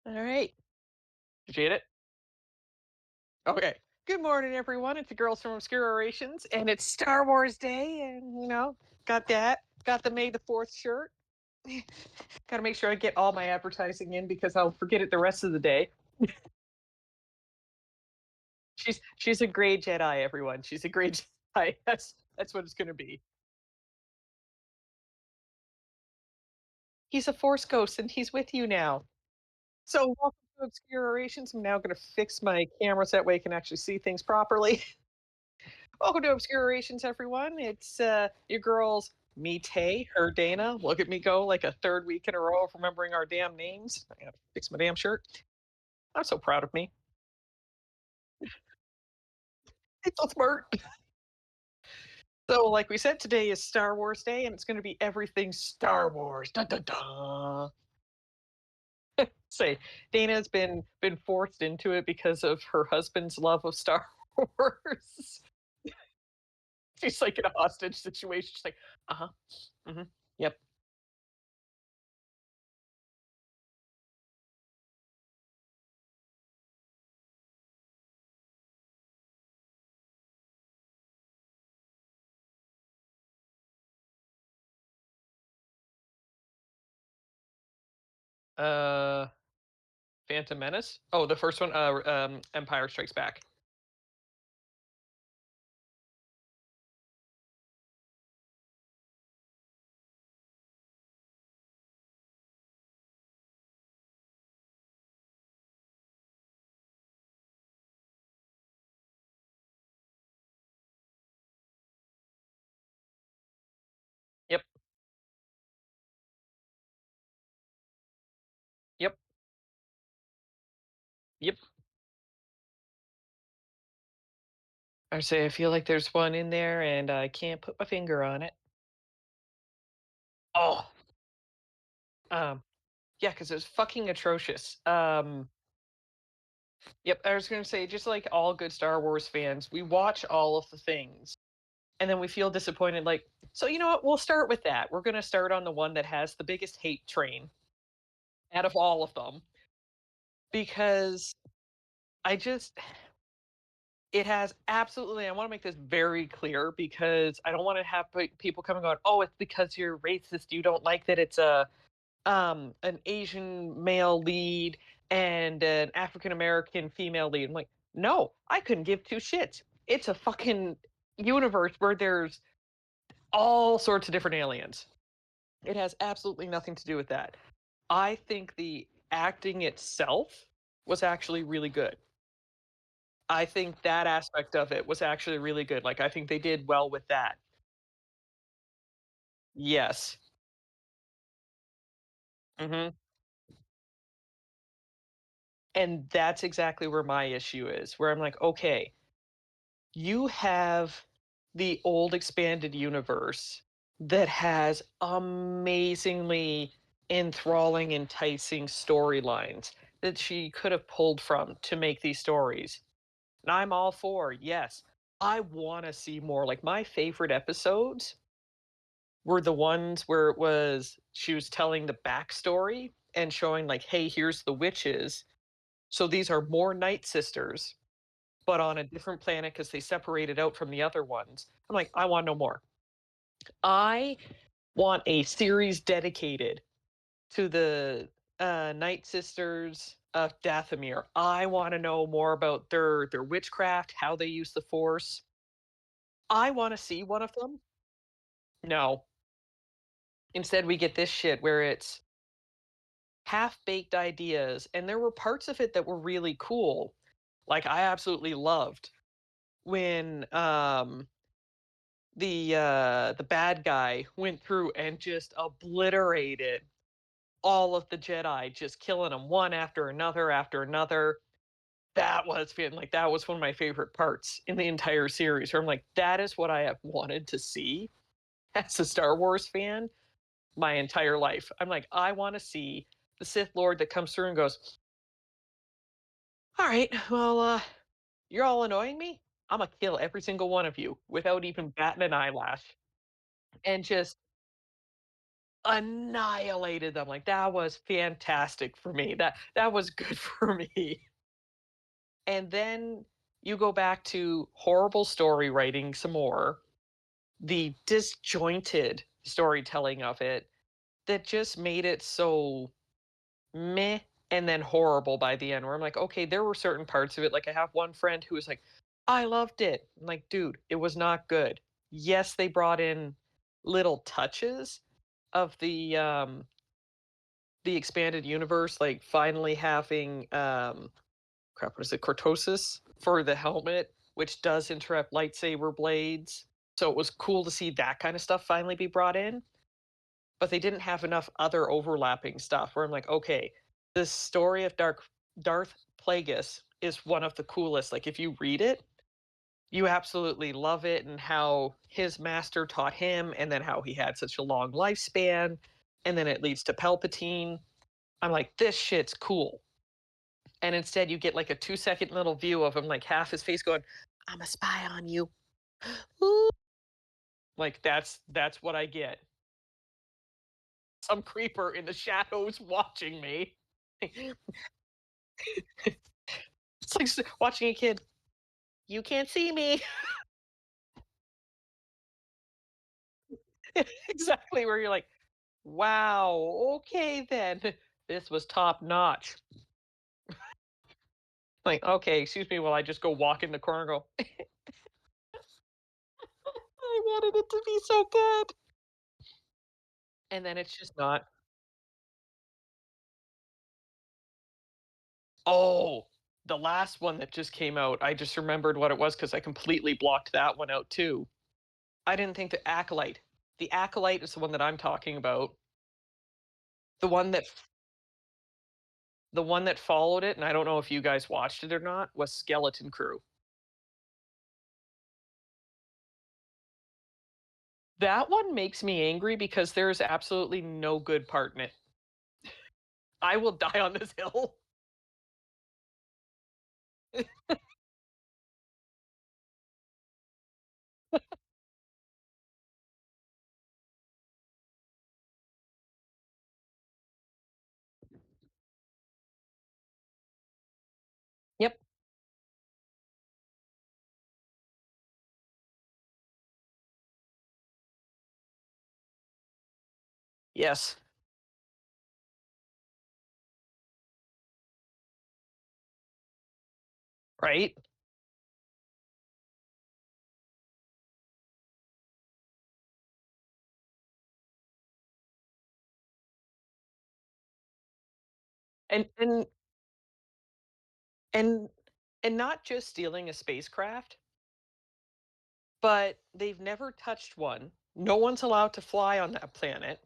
All right. Did you get it? Okay. Good morning, everyone. It's the girls from Obscure Orations, and it's Star Wars Day, and got that. Got the May the 4th shirt. Got to make sure I get all my advertising in because I'll forget it the rest of the day. She's a gray Jedi, everyone. She's a gray Jedi. That's what it's going to be. He's a Force ghost, and he's with you now. So welcome to Obscure Orations. I'm now going to fix my camera so that way I can actually see things properly. Welcome to Obscurations, everyone. It's your girls, me, Tay, her, Dana. Look at me go like a third week in a row of remembering our damn names. I gotta fix my damn shirt. I'm so proud of me. It's so smart. So, like we said, today is Star Wars Day, and it's going to be everything Star Wars. Dun, dun, dun. Say, Dana's been forced into it because of her husband's love of Star Wars. She's like in a hostage situation. She's like, uh huh, yep. Uh, Phantom Menace? Oh, the first one, Empire Strikes Back. Yep, yep, yep. I say I feel like there's one in there and I can't put my finger on it. Oh, um, yeah, because it was fucking atrocious. Yep, I was gonna say, just like all good Star Wars fans, we watch all of the things and then we feel disappointed, like, so you know what, we'll start with that. We're gonna start on the one that has the biggest hate train out of all of them because I just it has absolutely. I want to make this very clear because I don't want to have people coming going, "Oh, it's because you're racist. You don't like that it's a an Asian male lead and an African American female lead." I'm like, no, I couldn't give two shits. It's a fucking universe where there's all sorts of different aliens. It has absolutely nothing to do with that. I think the acting itself was actually really good. I think that aspect of it was actually really good. Like, I think they did well with that. Yes. Mhm. And that's exactly where my issue is, where I'm like, "Okay, you have the old expanded universe that has amazingly enthralling, enticing storylines that she could have pulled from to make these stories." And I'm all for, yes, I wanna see more. Like, my favorite episodes were the ones where it was she was telling the backstory and showing like, hey, here's the witches. So these are more Night Sisters, but on a different planet because they separated out from the other ones. I'm like, I want no more. I want a series dedicated to the Night Sisters of Dathomir. I want to know more about their witchcraft, how they use the Force. I want to see one of them. No. Instead, we get this shit where it's half-baked ideas, and there were parts of it that were really cool. Like, I absolutely loved when, the bad guy went through and just obliterated all of the Jedi, just killing them one after another after another. That was like, that was one of my favorite parts in the entire series, where I'm like, "That is what I have wanted to see as a Star Wars fan my entire life." I'm like, "I wanna see the Sith Lord that comes through and goes, all right, well, you're all annoying me. I'm gonna kill every single one of you without even batting an eyelash. And just annihilated them. Like that was fantastic for me. That was good for me. And then you go back to horrible story writing some more, the disjointed storytelling of it that just made it so meh and then horrible by the end where I'm like, okay, there were certain parts of it. Like I have one friend who was like, I loved it. I'm like, dude, it was not good. Yes, they brought in little touches of the expanded universe, like finally having crap, what is it, cortosis for the helmet, which does interrupt lightsaber blades. So it was cool to see that kind of stuff finally be brought in, but they didn't have enough other overlapping stuff where I'm like, okay, the story of Darth Plagueis is one of the coolest. Like if you read it, you absolutely love it and how his master taught him and then how he had such a long lifespan and then it leads to Palpatine. I'm like, this shit's cool. And instead you get like a 2-second little view of him, like half his face going, I'm a spy on you. Ooh. Like that's what I get. Some creeper in the shadows watching me. It's like watching a kid. You can't see me. Exactly where you're like, wow, okay then. This was top notch. Like, okay, excuse me while I just go walk in the corner and go, I wanted it to be so good. And then it's just not. Oh, the last one that just came out, I just remembered what it was because I completely blocked that one out too. I didn't think the Acolyte is the one that I'm talking about. The one that the one that followed it, and I don't know if you guys watched it or not, was Skeleton Crew. That one makes me angry because there is absolutely no good part in it. I will die on this hill. Yep. Yes. Right. And and and not just stealing a spacecraft, but they've never touched one. No one's allowed to fly on that planet.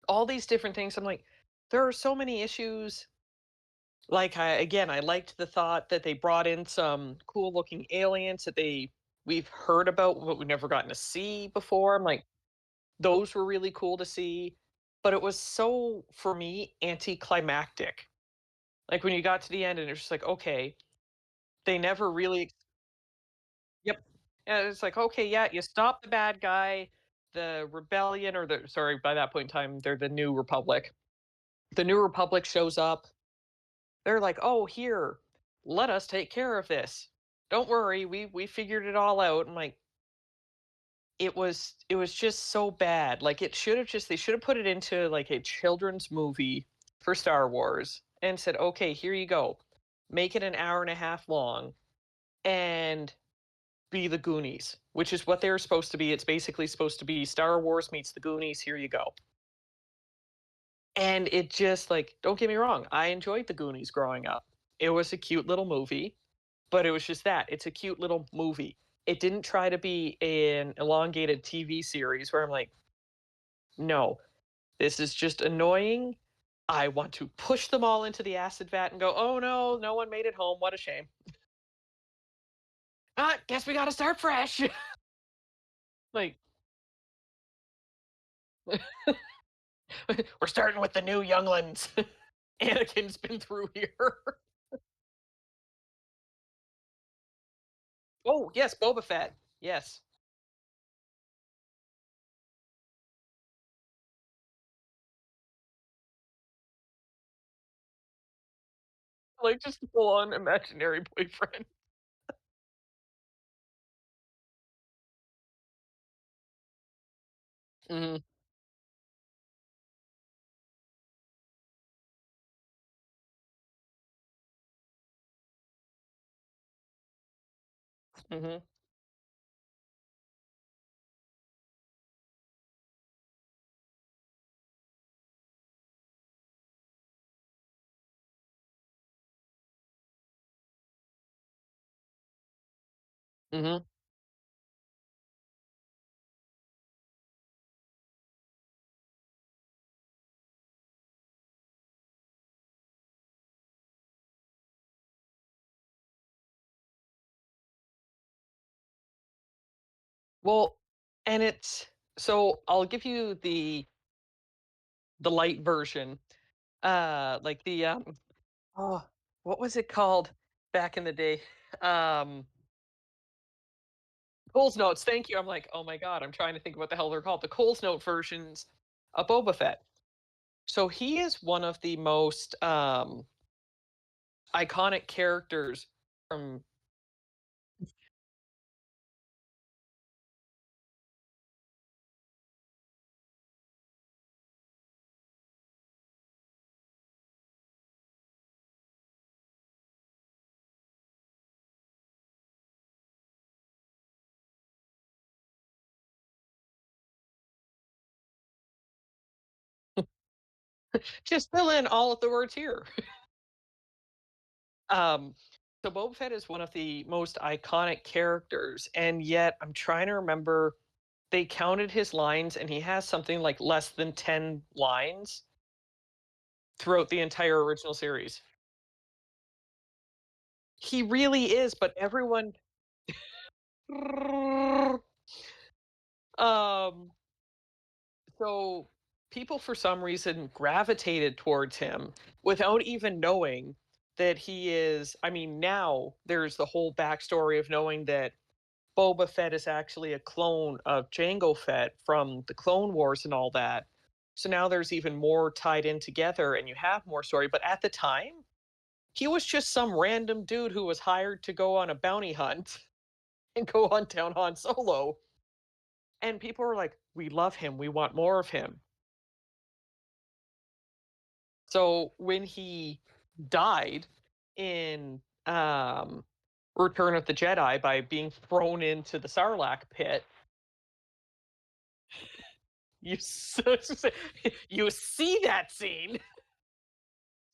All these different things. I'm like, there are so many issues. Like I liked the thought that they brought in some cool looking aliens that we've heard about but we've never gotten to see before. I'm like, those were really cool to see. But it was so, for me, anticlimactic. Like when you got to the end and it's just like, okay, they never really. Yep. And it's like, okay, yeah, you stop the bad guy, the rebellion, or the sorry, by that point in time, they're the New Republic. The New Republic shows up. They're like, oh, here, let us take care of this. Don't worry, we figured it all out. And like, it was just so bad. Like it should have just they should have put it into like a children's movie for Star Wars and said, okay, here you go. Make it an hour and a half long and be the Goonies, which is what they're supposed to be. It's basically supposed to be Star Wars meets the Goonies. Here you go. And it just like, don't get me wrong, I enjoyed the Goonies growing up. It was a cute little movie, but it was just that. It's a cute little movie. It didn't try to be an elongated TV series where I'm like, no, this is just annoying. I want to push them all into the acid vat and go, oh no, no one made it home. What a shame. Ah, guess we got to start fresh. Like, we're starting with the new younglings. Anakin's been through here. Oh, yes, Boba Fett. Yes. Like, just full on imaginary boyfriend. Mhm, mhm, mhm. Well, and it's so I'll give you the light version, like oh, what was it called back in the day? Um, Cole's Notes, thank you. I'm like, "Oh my god," I'm trying to think what the hell they're called. The Cole's Note versions of Boba Fett. So he is one of the most, iconic characters from. Just fill in all of the words here. Um, so Boba Fett is one of the most iconic characters, and yet I'm trying to remember, they counted his lines, and he has something like less than 10 lines throughout the entire original series. He really is, but everyone um, so people for some reason gravitated towards him without even knowing that he is. I mean, now there's the whole backstory of knowing that Boba Fett is actually a clone of Jango Fett from the Clone Wars and all that. So now there's even more tied in together and you have more story. But at the time, he was just some random dude who was hired to go on a bounty hunt and go hunt down Han Solo. And people were like, we love him. We want more of him. So when he died in Return of the Jedi by being thrown into the Sarlacc pit, you you see that scene.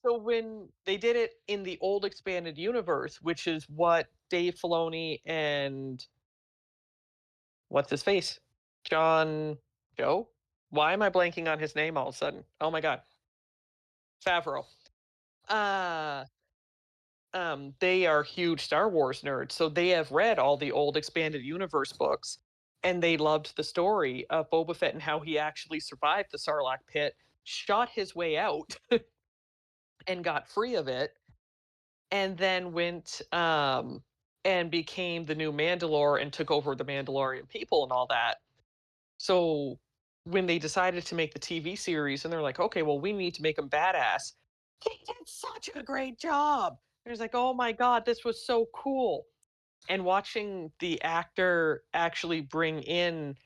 So when they did it in the old expanded universe, which is what Dave Filoni and what's his face, John Joe. Why am I blanking on his name all of a sudden? Oh my god, Favreau. Uh they are huge Star Wars nerds, so they have read all the old expanded universe books, and they loved the story of Boba Fett and how he actually survived the Sarlacc pit, shot his way out, and got free of it, and then went and became the new Mandalore and took over the Mandalorian people and all that. So when they decided to make the TV series, and they're like, okay, well, we need to make him badass. They did such a great job. It was like, oh my god, this was so cool. And watching the actor actually bring in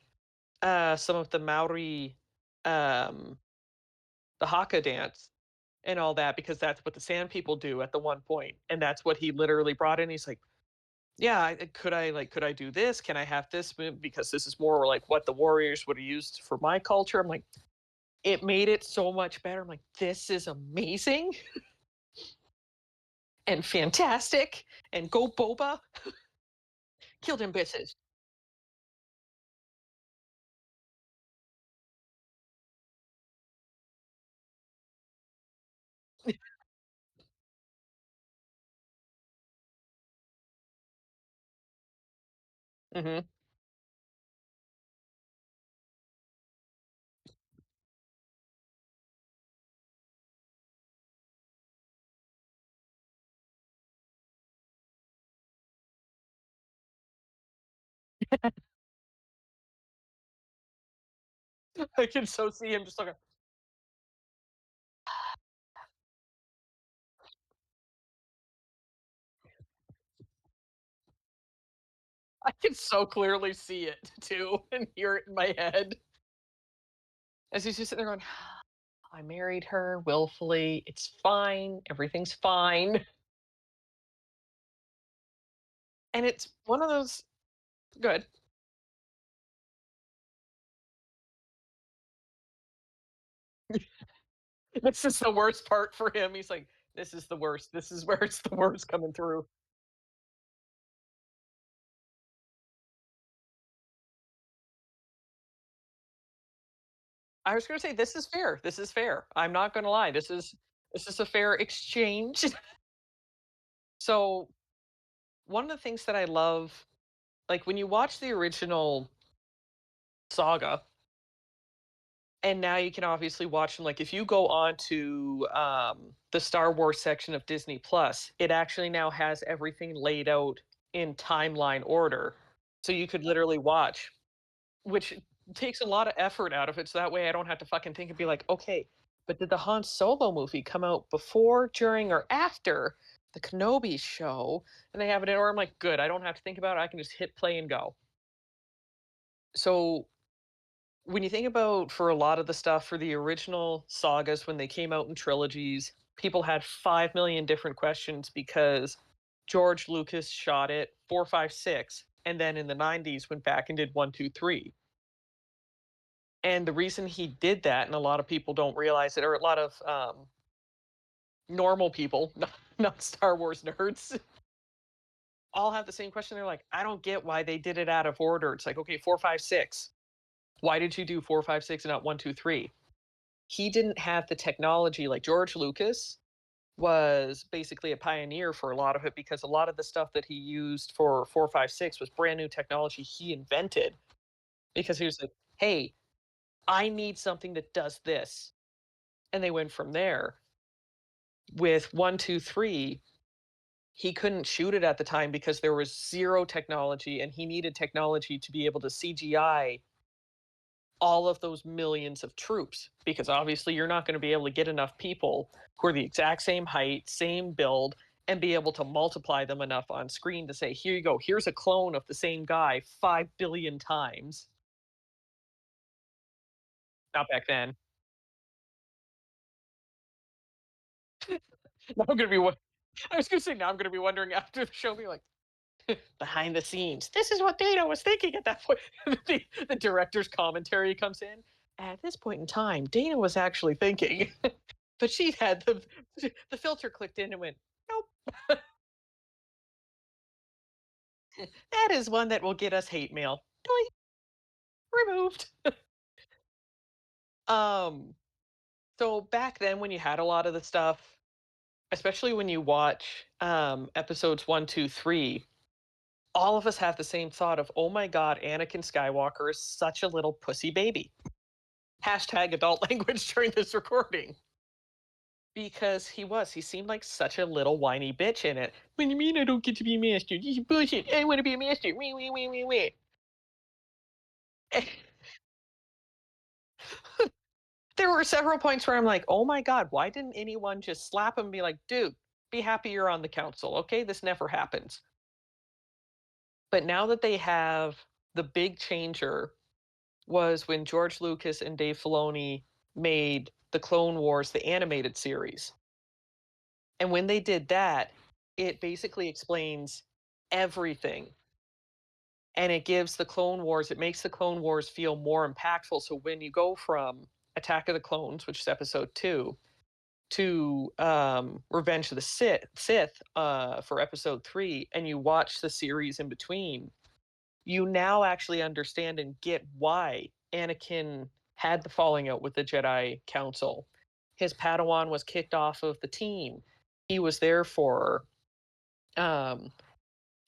some of the Maori, um, the Haka dance and all that, because that's what the Sand People do at the one point, and that's what he literally brought in. He's like, yeah, could I do this? Can I have this move? Because this is more like what the Warriors would have used for my culture. I'm like, it made it so much better. I'm like, this is amazing and fantastic. And go Boba, killed him bitches. Hmm. I can so see him just like, I can so clearly see it too and hear it in my head as he's just sitting there going, I married her willfully. It's fine. Everything's fine. And it's one of those good. This is the worst part for him. He's like, this is the worst. This is where it's the worst coming through. I was gonna say, this is fair. This is fair. I'm not gonna lie. This is a fair exchange. So one of the things that I love, like when you watch the original saga, and now you can obviously watch them. Like if you go on to the Star Wars section of Disney Plus, it actually now has everything laid out in timeline order, so you could literally watch, which takes a lot of effort out of it. So that way, I don't have to fucking think and be like, okay, but did the Han Solo movie come out before, during, or after the Kenobi show? And they have it in order. I'm like, good. I don't have to think about it. I can just hit play and go. So when you think about for a lot of the stuff for the original sagas when they came out in trilogies, people had 5 million different questions because George Lucas shot it 4, 5, 6, and then in the 90s went back and did 1, 2, 3. And the reason he did that, and a lot of people don't realize it, or a lot of normal people, not Star Wars nerds, all have the same question. They're like, I don't get why they did it out of order. It's like, okay, 4, 5, 6. Why did you do 4, 5, 6 and not 1, 2, 3? He didn't have the technology like George Lucas was basically a pioneer for a lot of it because a lot of the stuff that he used for 456 was brand new technology he invented because he was like, hey, I need something that does this. And they went from there. With 1, 2, 3, he couldn't shoot it at the time because there was zero technology and he needed technology to be able to CGI all of those millions of troops because obviously you're not going to be able to get enough people who are the exact same height, same build, and be able to multiply them enough on screen to say, here you go, here's a clone of the same guy 5 billion times. Not back then. Now I'm going to be what I was going to say. Now I'm going to be wondering after the show, be like, behind the scenes, this is what Dana was thinking at that point. The director's commentary comes in. At this point in time, Dana was actually thinking. But she had the filter clicked in and went, nope, that is one that will get us hate mail. Removed. Um, so back then when you had a lot of the stuff, especially when you watch episodes 1, 2, 3, all of us have the same thought of, oh my god, Anakin Skywalker is such a little pussy baby. Hashtag adult language during this recording. Because he seemed like such a little whiny bitch in it. What do you mean I don't get to be a master? This is bullshit. I want to be a master. Wee, wee, wee, wee, wee. There were several points where I'm like, oh my God, why didn't anyone just slap him and be like, dude, be happy you're on the council. Okay, this never happens. But now that they have the big changer was when George Lucas and Dave Filoni made the Clone Wars, the animated series. And when they did that, it basically explains everything. And it gives the Clone Wars, it makes the Clone Wars feel more impactful. So when you go from Attack of the Clones, which is episode 2, to Revenge of the Sith for episode 3, and you watch the series in between, you now actually understand and get why Anakin had the falling out with the Jedi Council. His Padawan was kicked off of the team. He was there for um,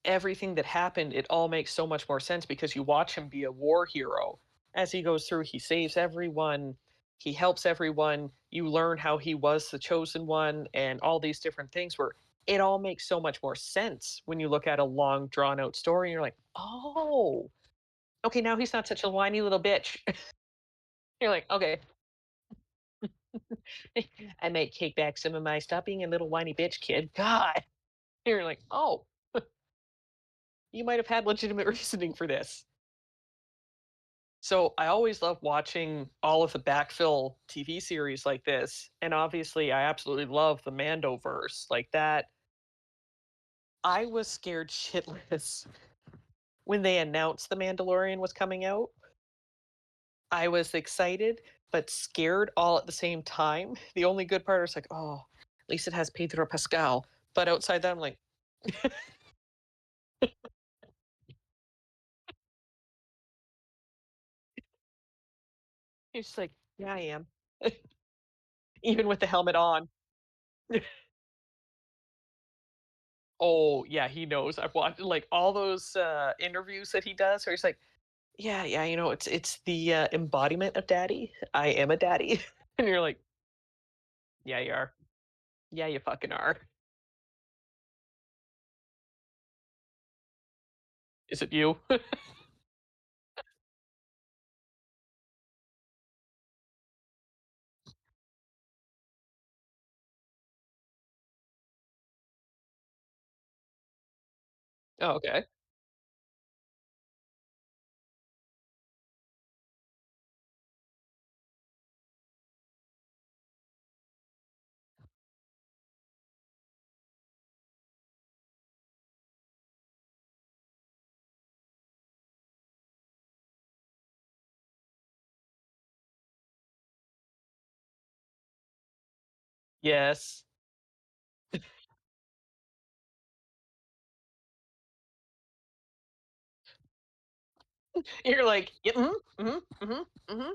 everything that happened. It all makes so much more sense because you watch him be a war hero. As he goes through, he saves everyone, he helps everyone. You learn how he was the chosen one and all these different things where it all makes so much more sense when you look at a long drawn out story and you're like, oh, okay, now he's not such a whiny little bitch. You're like, okay, I might take back some of my stop being a little whiny bitch kid. God. You're like, oh, you might have had legitimate reasoning for this. So I always love watching all of the backfill TV series like this, and obviously I absolutely love the Mandoverse. Like that, I was scared shitless when they announced The Mandalorian was coming out. I was excited but scared all at the same time. The only good part is like, oh, at least it has Pedro Pascal. But outside that, I'm like, he's just like, yeah, I am. Even with the helmet on. Oh yeah, he knows. I've watched like all those interviews that he does where he's like, yeah, yeah, it's the embodiment of daddy. I am a daddy. And you're like, yeah, you are. Yeah, you fucking are. Is it you? Oh, okay. Yes. You're like, yeah, mm-hmm.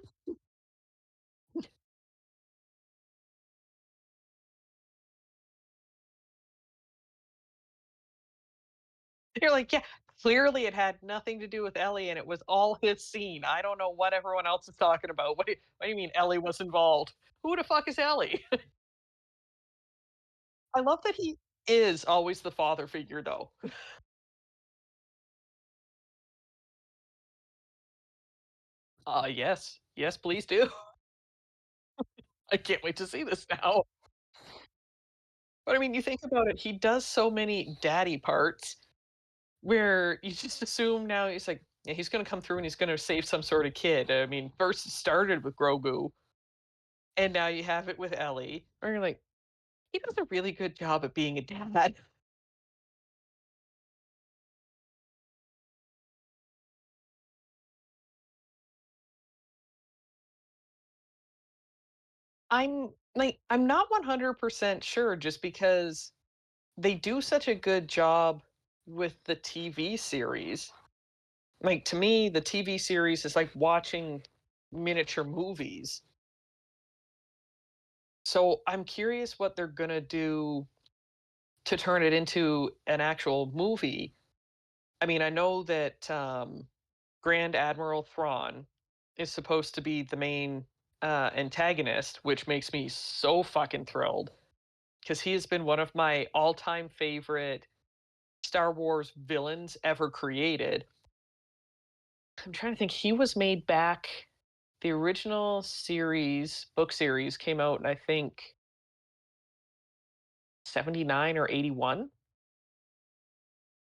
You're like, yeah, clearly it had nothing to do with Ellie and it was all his scene. I don't know what everyone else is talking about. What do you mean Ellie was involved? Who the fuck is Ellie? I love that he is always the father figure, though. Yes. Yes, please do. I can't wait to see this now. But I mean, you think about it, he does so many daddy parts where you just assume now he's like, yeah, he's going to come through and he's going to save some sort of kid. I mean, first it started with Grogu, and now you have it with Ellie. Where you're like, he does a really good job at being a dad. I'm not 100% sure just because they do such a good job with the TV series. Like to me, the TV series is like watching miniature movies. So I'm curious what they're gonna do to turn it into an actual movie. I mean, I know that Grand Admiral Thrawn is supposed to be the main antagonist, which makes me so fucking thrilled because he has been one of my all-time favorite Star Wars villains ever created. I'm trying to think. He was made back. The original series, book series, came out in I think 79 or 81.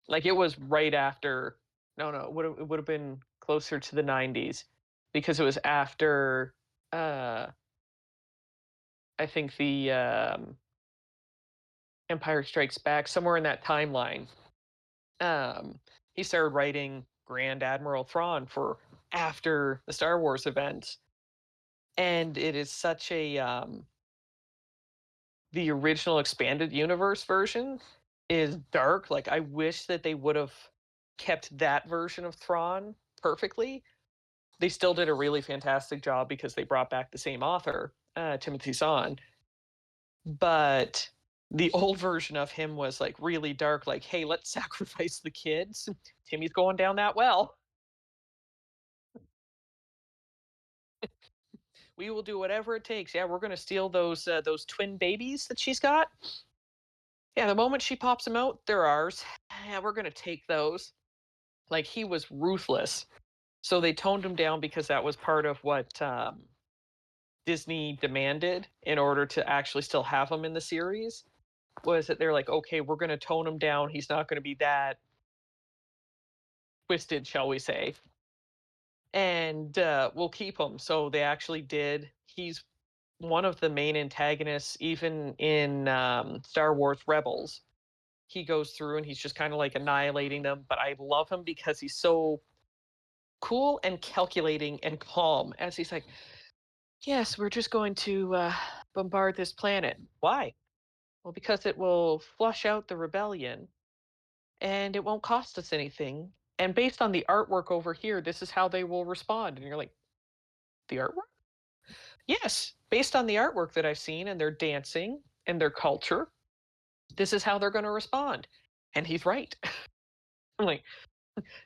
Like it was right after. No, no, it would have been closer to the 90s because it was after. Uh, I think the Empire Strikes Back, somewhere in that timeline. Um, he started writing Grand Admiral Thrawn for after the Star Wars events, and it is such a the original expanded universe version is dark. Like I wish that they would have kept that version of Thrawn perfectly. They still did a really fantastic job because they brought back the same author, Timothy Zahn. But the old version of him was like really dark. Like, hey, let's sacrifice the kids. Timmy's going down that well. We will do whatever it takes. Yeah, we're gonna steal those twin babies that she's got. Yeah, the moment she pops them out, they're ours. Yeah, we're gonna take those. Like he was ruthless. So they toned him down because that was part of what Disney demanded in order to actually still have him in the series. Was that they're like, okay, we're gonna tone him down. He's not gonna be that twisted, shall we say, and we'll keep him. So they actually did. He's one of the main antagonists, even in Star Wars Rebels. He goes through and he's just kind of like annihilating them. But I love him because he's so cool and calculating and calm as he's like, yes, we're just going to bombard this planet. Why? Well, because it will flush out the rebellion and it won't cost us anything. And based on the artwork over here, this is how they will respond. And you're like, the artwork? Yes, based on the artwork that I've seen and their dancing and their culture, this is how they're going to respond. And he's right. I'm like,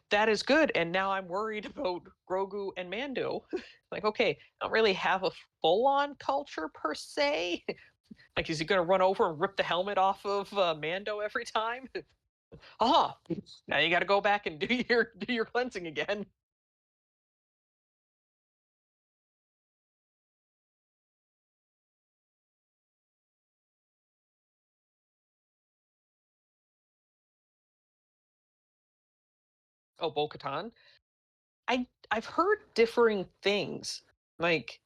that is good. And now I'm worried about Grogu and Mando. Like, okay, I don't really have a full on culture per se. Like, is he going to run over and rip the helmet off of Mando every time? Ah, now you got to go back and do your cleansing again. Oh, Bo-Katan. I've heard differing things. Like,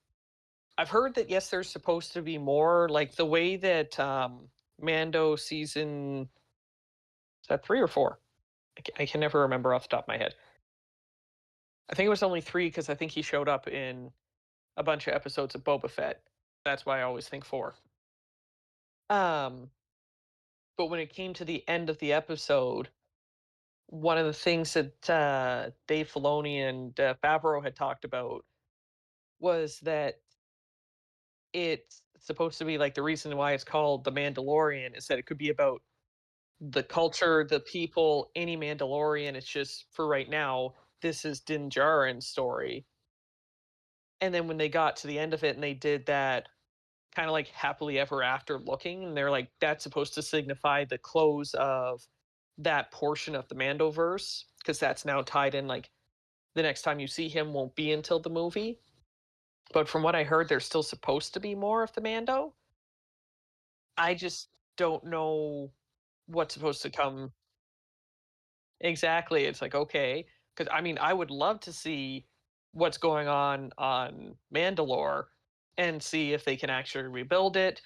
I've heard that yes, there's supposed to be more. Like the way that Mando season, is that 3 or 4? I can never remember off the top of my head. I think it was only 3 because I think he showed up in a bunch of episodes of Boba Fett. That's why I always think 4. Um, but when it came to the end of the episode, one of the things that Dave Filoni and Favreau had talked about was that it's supposed to be like the reason why it's called The Mandalorian is that it could be about the culture, the people, any Mandalorian. It's just for right now, this is Din Djarin's story. And then when they got to the end of it and they did that kind of like happily ever after looking, and they're like, that's supposed to signify the close of that portion of the Mandoverse, because that's now tied in. Like the next time you see him won't be until the movie. But from what I heard, there's still supposed to be more of the Mando. I just don't know what's supposed to come exactly. It's like, okay, because I mean, I would love to see what's going on Mandalore and see if they can actually rebuild it.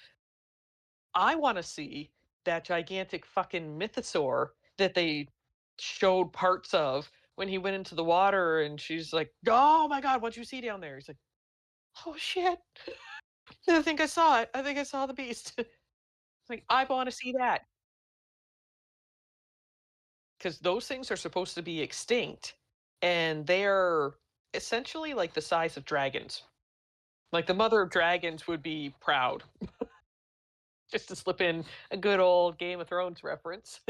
I want to see that gigantic fucking mythosaur that they showed parts of when he went into the water and she's like, "Oh my god, what'd you see down there?" He's like, "Oh shit. I think I saw it. I think I saw the beast." Like, I want to see that because those things are supposed to be extinct and they're essentially like the size of dragons. Like the mother of dragons would be proud, just to slip in a good old Game of Thrones reference.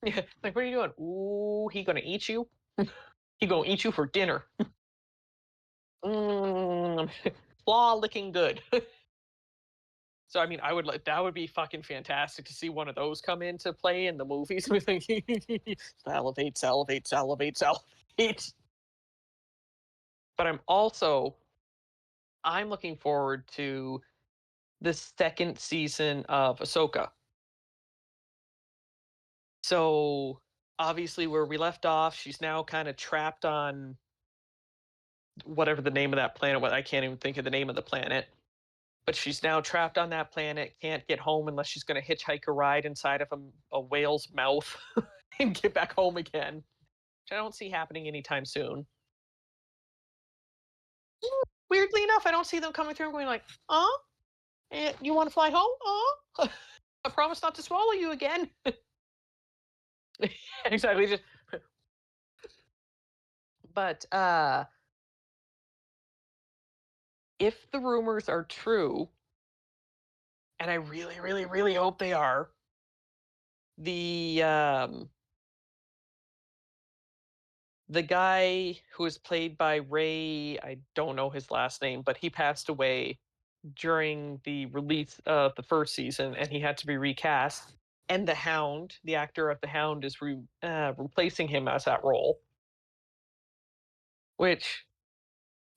Yeah, like what are you doing? Ooh, he gonna eat you. He gonna eat you for dinner. Mm, claw licking good. So I mean, I would like that would be fucking fantastic to see one of those come into play in the movies. With like salivate, salivate, salivate, salivate. But I'm looking forward to the second season of Ahsoka. So obviously, where we left off, she's now kind of trapped on whatever the name of that planet was. I can't even think of the name of the planet. But she's now trapped on that planet, can't get home unless she's going to hitchhike a ride inside of a whale's mouth and get back home again, which I don't see happening anytime soon. Weirdly enough, I don't see them coming through and going like, "Oh, you want to fly home? Oh, I promise not to swallow you again." Exactly. Just, but if the rumors are true, and I really, really, really hope they are, the the guy who was played by Ray, I don't know his last name, but he passed away during the release of the first season, and he had to be recast. And the Hound, the actor of the Hound, is replacing him as that role, which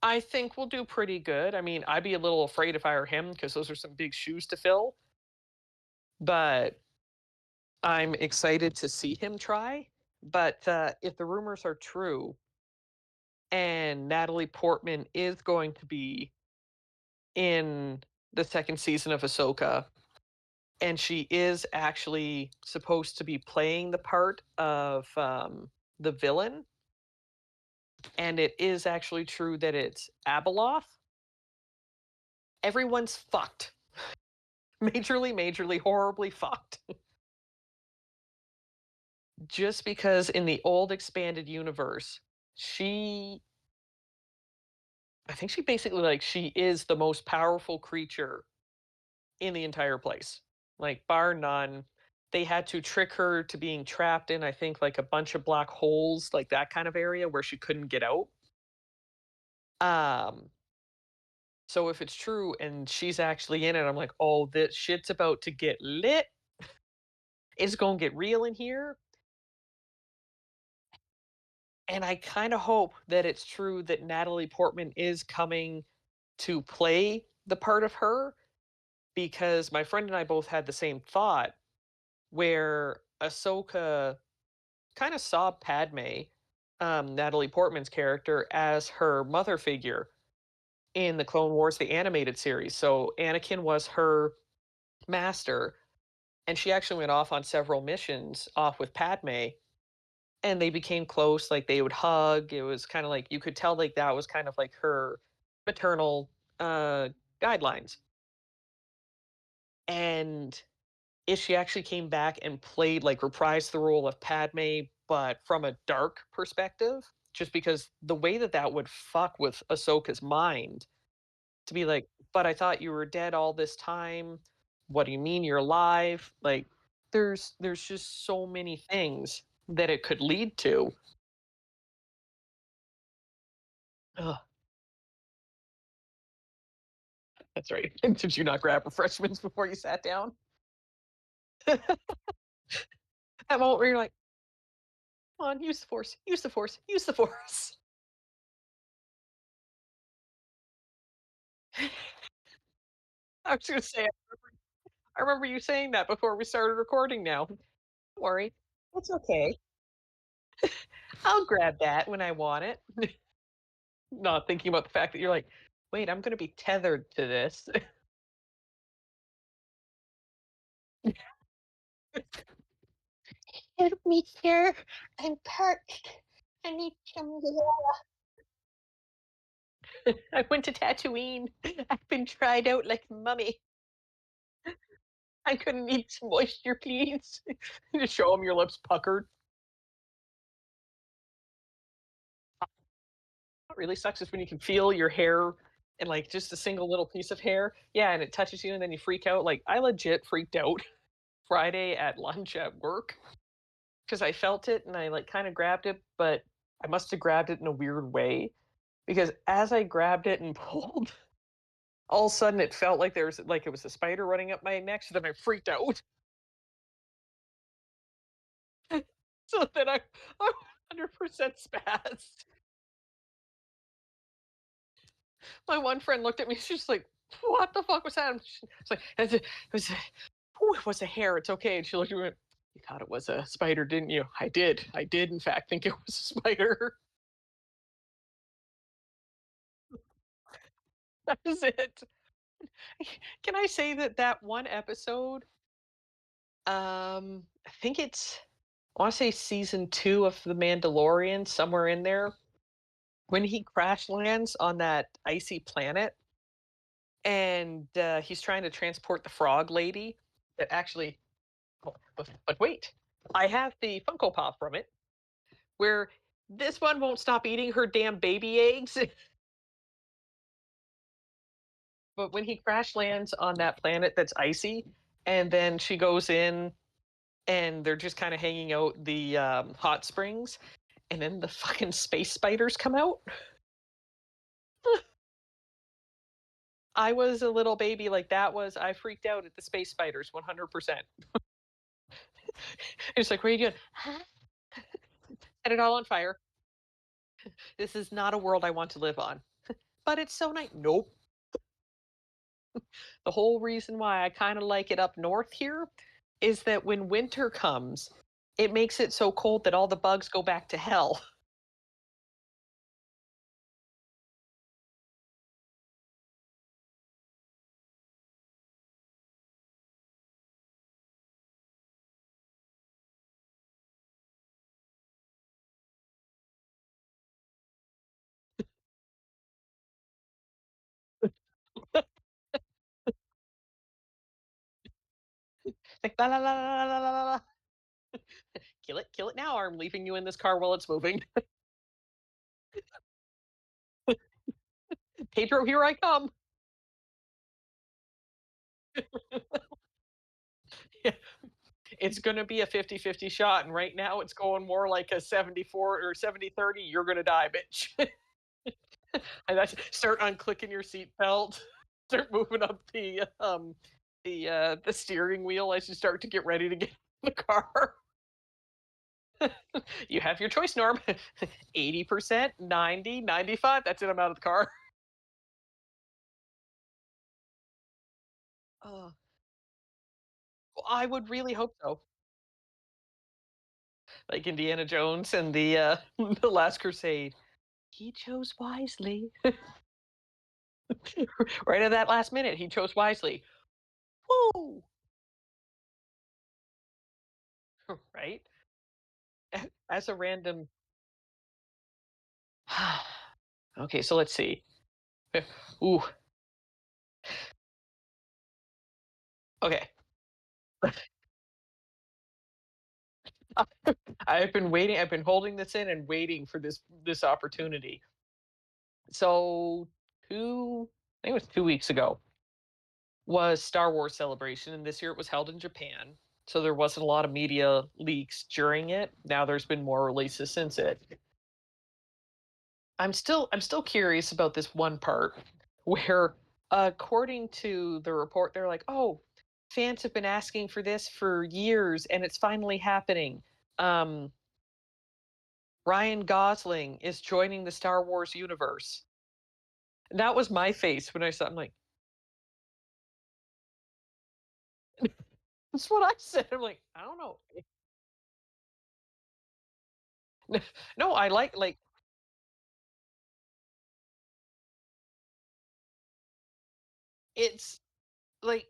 I think will do pretty good. I mean, I'd be a little afraid if I were him because those are some big shoes to fill, but I'm excited to see him try. But if the rumors are true and Natalie Portman is going to be in the second season of Ahsoka, and she is actually supposed to be playing the part of the villain, and it is actually true that it's Abeloth, everyone's fucked. Majorly, majorly, horribly fucked. Just because in the old expanded universe, she, I think she basically, like, she is the most powerful creature in the entire place. Like, bar none. They had to trick her to being trapped in, I think, like a bunch of black holes, like that kind of area where she couldn't get out. Um, so if it's true and she's actually in it, I'm like, oh, this shit's about to get lit. It's gonna get real in here. And I kind of hope that it's true that Natalie Portman is coming to play the part of her, because my friend and I both had the same thought where Ahsoka kind of saw Padme, Natalie Portman's character, as her mother figure in the Clone Wars, the animated series. So Anakin was her master, and she actually went off on several missions off with Padme, and they became close. Like they would hug. It was kind of like you could tell like that was kind of like her maternal guidelines. And if she actually came back and played, like, reprised the role of Padme, but from a dark perspective, just because the way that that would fuck with Ahsoka's mind, to be like, but I thought you were dead all this time. What do you mean you're alive? Like, there's just so many things that it could lead to. Ugh, that's right. Did you not grab refreshments before you sat down? That moment where you're like, come on, use the force, use the force, use the force. I was gonna say, I remember you saying that before we started recording now. Don't worry. It's okay. I'll grab that when I want it. Not thinking about the fact that you're like, wait, I'm going to be tethered to this. Help me, sir. I'm parched. I need some water. I went to Tatooine. I've been tried out like mummy. I couldn't need some moisture, please. Just show them your lips puckered. What really sucks is when you can feel your hair and like just a single little piece of hair. Yeah, and it touches you and then you freak out. Like I legit freaked out Friday at lunch at work because I felt it and I like kind of grabbed it, but I must have grabbed it in a weird way because as I grabbed it and pulled, all of a sudden it felt like there was like it was a spider running up my neck. So then I freaked out. So then I 100% spazzed. My one friend looked at me. She's like, "What the fuck was that?" It's like it was a hair. It's okay. And she looked at me. You thought it was a spider, didn't you? I did. I did, in fact, think it was a spider. That is it. Can I say that that one episode? I think it's. I want to say season 2 of The Mandalorian, somewhere in there, when he crash lands on that icy planet, and he's trying to transport the frog lady. That actually, but wait, I have the Funko Pop from it, where this one won't stop eating her damn baby eggs. But when he crash lands on that planet that's icy, and then she goes in and they're just kind of hanging out the hot springs, and then the fucking space spiders come out. I was a little baby, like that was, I freaked out at the space spiders 100%. It's like, what are you doing? Huh? Set it all on fire. This is not a world I want to live on. But it's so nice. Nope. The whole reason why I kind of like it up north here is that when winter comes, it makes it so cold that all the bugs go back to hell. Like, "La, la, la, la, la, la, la, la. Kill it now, or I'm leaving you in this car while it's moving. Pedro, here I come." Yeah, it's gonna be a 50-50 shot, and right now it's going more like a 74 or 70-30. You're gonna die, bitch. And that's start unclicking your seatbelt, start moving up the steering wheel as you start to get ready to get in the car. You have your choice, Norm. 80%, 90, 95. That's it. I'm out of the car. Oh, well, I would really hope so. Like Indiana Jones and the the Last Crusade. He chose wisely. Right at that last minute, he chose wisely. Woo! Right? As a random. Okay, so let's see. Ooh, okay. I've been waiting. I've been holding this in and waiting for this opportunity. So I think it was 2 weeks ago, was Star Wars Celebration, and this year it was held in Japan. So there wasn't a lot of media leaks during it. Now there's been more releases since it. I'm still curious about this one part where, according to the report, they're like, "Oh, fans have been asking for this for years, and it's finally happening." Um, Ryan Gosling is joining the Star Wars universe. And that was my face when I saw. I'm like, that's what I said. I'm like, I don't know. No, I like it's like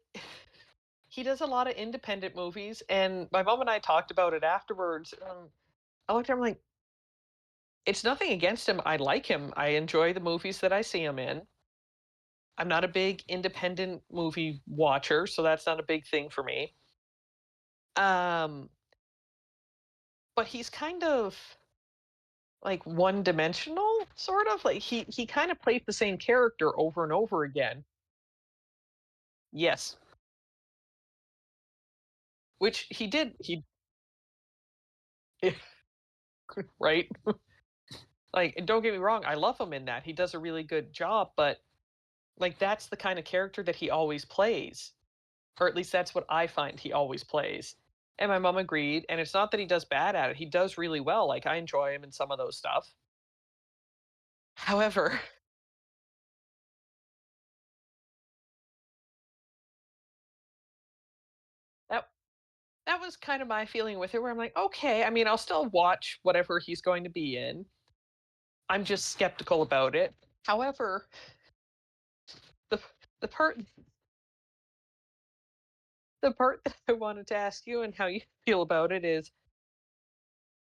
he does a lot of independent movies, and my mom and I talked about it afterwards. I looked at him like, it's nothing against him. I like him. I enjoy the movies that I see him in. I'm not a big independent movie watcher, so that's not a big thing for me. Um, but he's kind of like one dimensional, sort of. Like he kind of plays the same character over and over again. Yes, which he did. He right. Like, and don't get me wrong, I love him in that. He does a really good job, but like that's the kind of character that he always plays. Or at least that's what I find he always plays. And my mom agreed, and it's not that he does bad at it. He does really well. Like I enjoy him in some of those stuff. However, that that was kind of my feeling with it where I'm like, okay, I mean, I'll still watch whatever he's going to be in. I'm just skeptical about it. However, the the part the part that I wanted to ask you and how you feel about it is,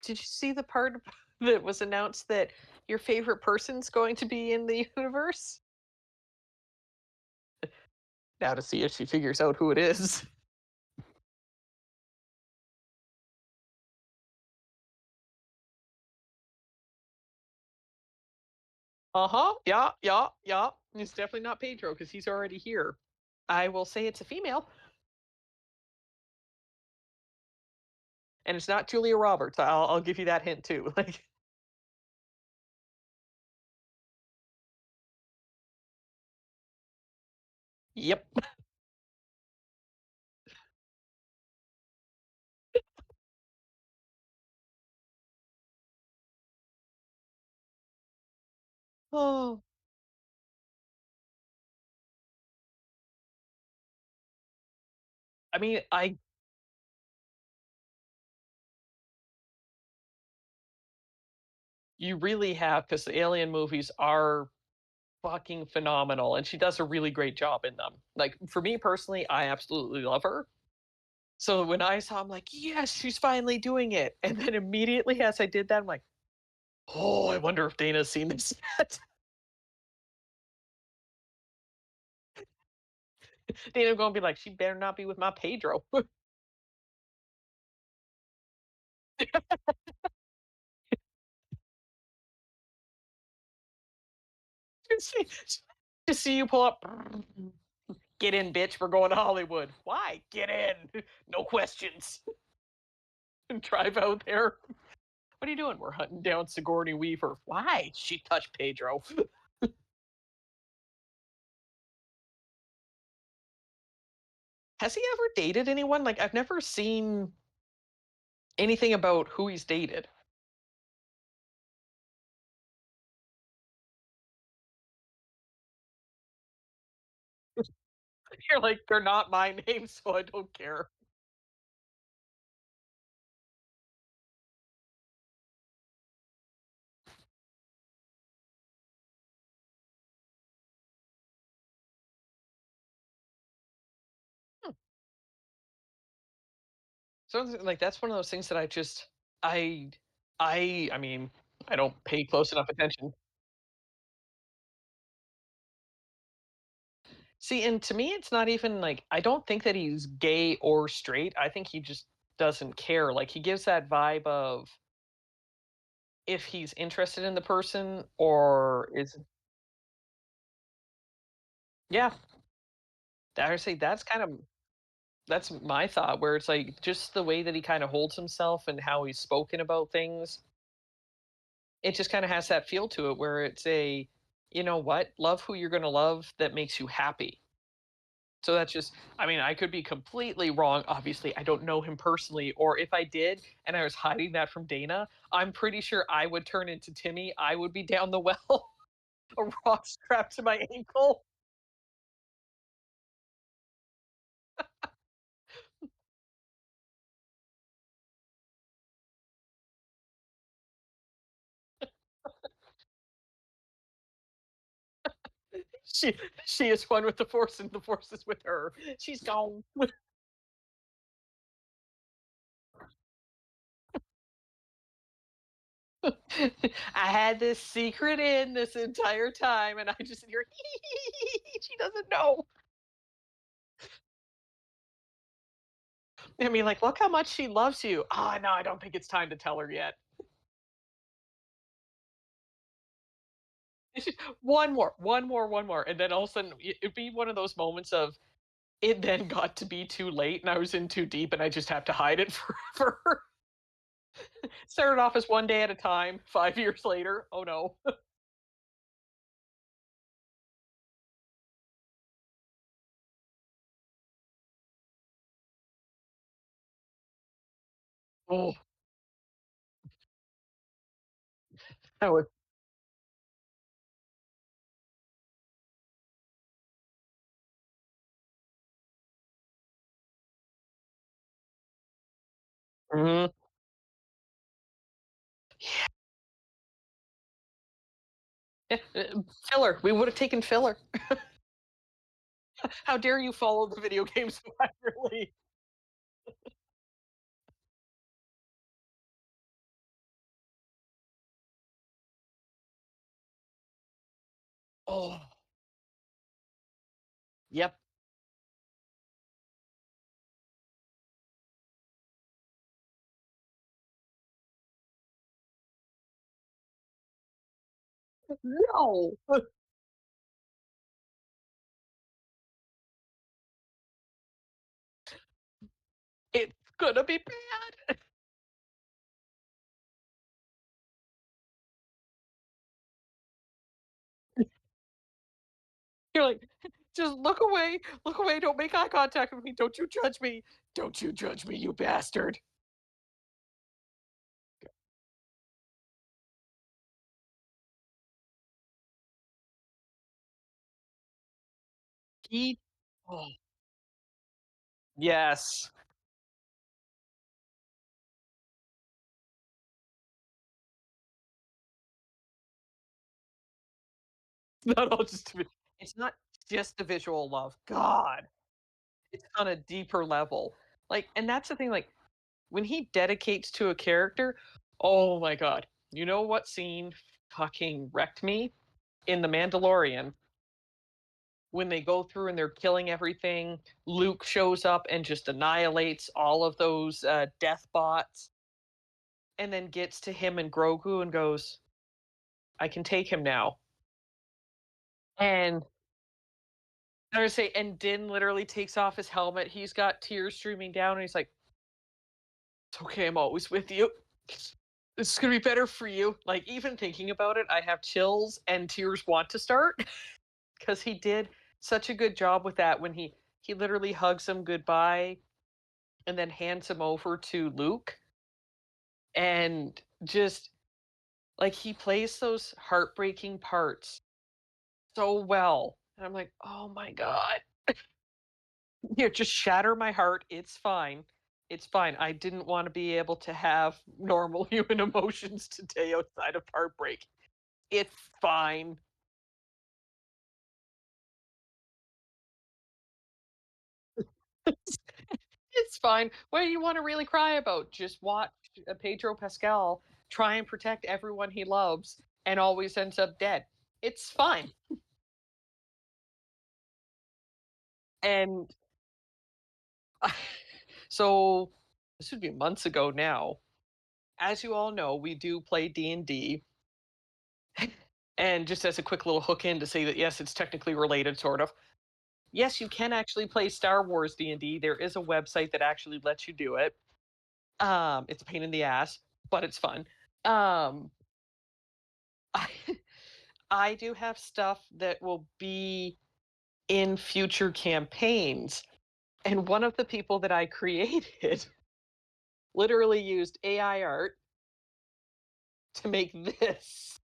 did you see the part that was announced that your favorite person's going to be in the universe? Now to see if she figures out who it is. Uh-huh. Yeah, yeah, yeah. It's definitely not Pedro because he's already here. I will say it's a female, and it's not Julia Roberts. I'll give you that hint too. Like, yep. Oh, I mean, You really have, because the Alien movies are fucking phenomenal, and she does a really great job in them. Like, for me personally, I absolutely love her. So when I saw, I'm like, yes, she's finally doing it. And then immediately as I did that, I'm like, oh, I wonder if Dana's seen this yet. Dana gonna be like, she better not be with my Pedro. see, to see you pull up. Get in, bitch. We're going to Hollywood. Why? Get in. No questions. And drive out there. What are you doing? We're hunting down Sigourney Weaver. Why? She touched Pedro. Has he ever dated anyone? Like, I've never seen anything about who he's dated. You're like, they're not my name, so I don't care. Hmm. So like that's one of those things that I I mean, I don't pay close enough attention. See, and to me it's not even like I don't think that he's gay or straight. I think he just doesn't care. Like he gives that vibe of if he's interested in the person or is yeah, I say that's my thought where it's like just the way that he kind of holds himself and how he's spoken about things. It just kind of has that feel to it where it's a, you know what, love who you're going to love that makes you happy. So that's just, I mean, I could be completely wrong. Obviously, I don't know him personally, or if I did and I was hiding that from Dana, I'm pretty sure I would turn into Timmy. I would be down the well, a rock strapped to my ankle. She she is one with the force, and the force is with her. She's gone. I had this secret in this entire time, and I just hear she doesn't know. I mean, like, look how much she loves you. Oh no, I don't think it's time to tell her yet. It's just, one more, and then all of a sudden it'd be one of those moments of it. Then got to be too late, and I was in too deep, and I just have to hide it forever. Started off as one day at a time. 5 years later, oh no. Oh, I would. Mhm. Yeah, filler. We would have taken filler. How dare you follow the video game so accurately? Oh, yep. No, it's gonna be bad. You're like, just look away, don't make eye contact with me, don't you judge me, don't you judge me, you bastard. He, oh, yes. not all just it's not just the visual love. God, it's on a deeper level. Like, and that's the thing, like, when he dedicates to a character, oh my god. You know what scene fucking wrecked me? In The Mandalorian, when they go through and they're killing everything, Luke shows up and just annihilates all of those death bots, and then gets to him and Grogu and goes, "I can take him now." And I would say, and Din literally takes off his helmet. He's got tears streaming down, and he's like, "It's okay. I'm always with you. This is gonna be better for you." Like, even thinking about it, I have chills and tears want to start because he did such a good job with that when he literally hugs him goodbye and then hands him over to Luke, and just like he plays those heartbreaking parts so well. And I'm like, "Oh my god." You just shatter my heart. It's fine. It's fine. I didn't want to be able to have normal human emotions today outside of heartbreak. It's fine. It's fine. What do you want to really cry about? Just watch Pedro Pascal try and protect everyone he loves and always ends up dead. It's fine. And so this would be months ago now. As you all know, we do play D&D. And just as a quick little hook in to say that yes, it's technically related, sort of. Yes, you can actually play Star Wars D&D. There is a website that actually lets you do it. It's a pain in the ass, but it's fun. Um, I, I do have stuff that will be in future campaigns. And one of the people that I created literally used AI art to make this.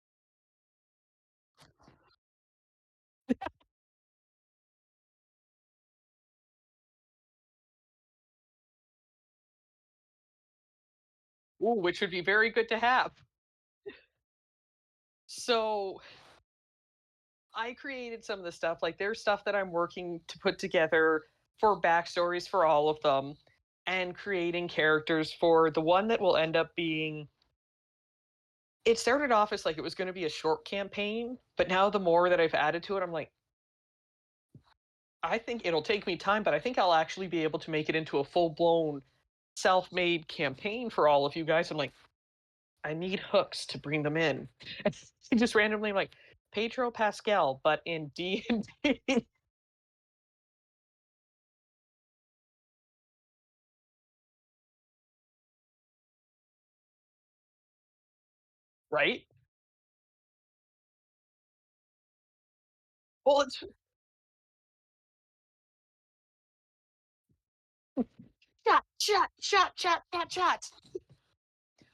Ooh, which would be very good to have. So I created some of the stuff. Like, there's stuff that I'm working to put together for backstories for all of them, and creating characters for the one that will end up being. It started off as like it was going to be a short campaign, but now the more that I've added to it, I'm like, I think it'll take me time, but I think I'll actually be able to make it into a full blown self made campaign for all of you guys. I'm like, I need hooks to bring them in. And just randomly, I'm like, Pedro Pascal, but in D&D, right? Well, it's shot, shot, shot, shot, shot, shots.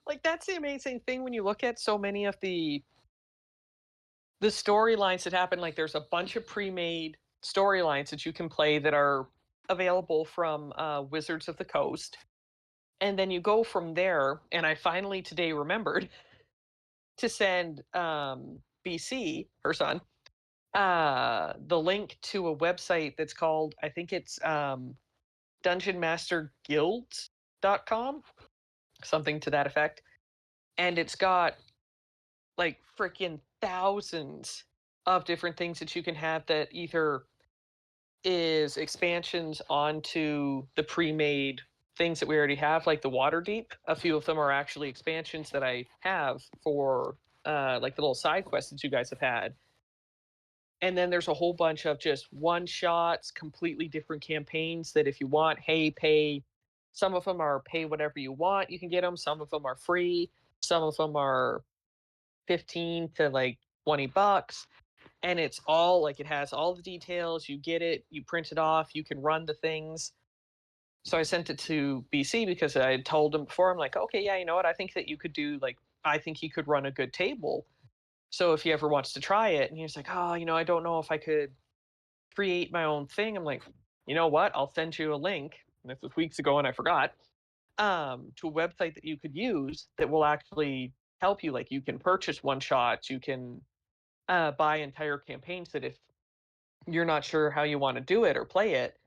Like, that's the amazing thing when you look at so many of the storylines that happen. Like, there's a bunch of pre-made storylines that you can play that are available from Wizards of the Coast, and then you go from there. And I finally today remembered to send BC, her son, the link to a website that's called, I think it's dungeonmasterguilds.com, something to that effect. And it's got like freaking thousands of different things that you can have that either is expansions onto the pre-made things that we already have, like the Waterdeep. A few of them are actually expansions that I have for like the little side quests that you guys have had. And then there's a whole bunch of just one shots, completely different campaigns that if you want, hey, pay. Some of them are pay whatever you want, you can get them. Some of them are free. Some of them are 15 to like $20. And it's all like, it has all the details. You get it, you print it off, you can run the things. So I sent it to BC because I had told him before, I'm like, okay, yeah, you know what? I think that you could do, like, I think he could run a good table. So if he ever wants to try it. And he was like, oh, I don't know if I could create my own thing. I'm like, you know what? I'll send you a link. And this was weeks ago and I forgot. To a website that you could use that will actually help you. Like, you can purchase one shots, you can buy entire campaigns that if you're not sure how you want to do it or play it,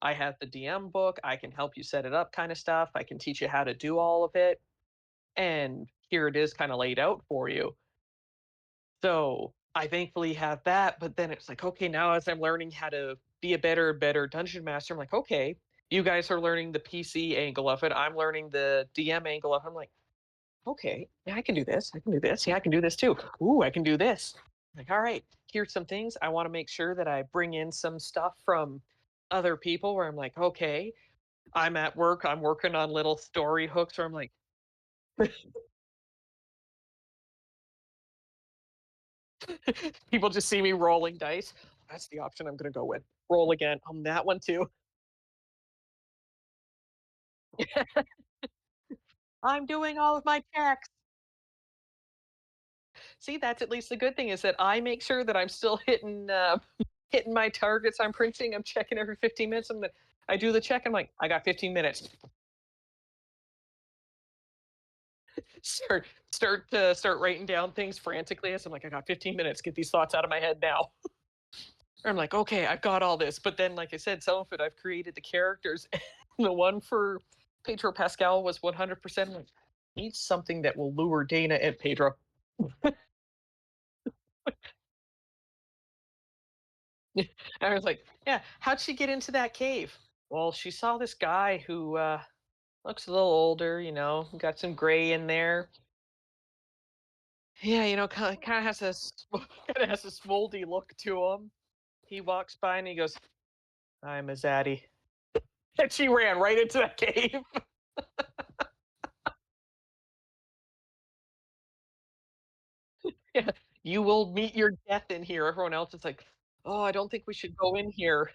I have the DM book. I can help you set it up, kind of stuff. I can teach you how to do all of it. And here it is kind of laid out for you. So I thankfully have that. But then it's like, okay, now as I'm learning how to be a better dungeon master, I'm like, okay, you guys are learning the PC angle of it. I'm learning the DM angle of it. I'm like, okay, yeah, I can do this. I can do this. Yeah, I can do this too. Ooh, I can do this. Like, all right, here's some things. I want to make sure that I bring in some stuff from other people where I'm like, okay, I'm at work, I'm working on little story hooks where I'm like, people just see me rolling dice. That's the option I'm going to go with. Roll again on that one too. I'm doing all of my checks. See, that's at least the good thing is that I make sure that I'm still hitting hitting my targets. I'm printing. I'm checking every 15 minutes. I do the check. I'm like, I got 15 minutes. Start writing down things frantically as I'm like, I got 15 minutes. Get these thoughts out of my head now. I'm like, okay, I've got all this. But then, like I said, some of it I've created the characters. The one for Pedro Pascal was 100%. Like, need something that will lure Dana and Pedro. I was like, yeah, how'd she get into that cave? Well, she saw this guy who looks a little older, got some gray in there. Yeah, kind of has a kind of has a smoldy look to him. He walks by and he goes, "I'm a zaddy," and she ran right into that cave. Yeah, you will meet your death in here. Everyone else is like, "Oh, I don't think we should go in here."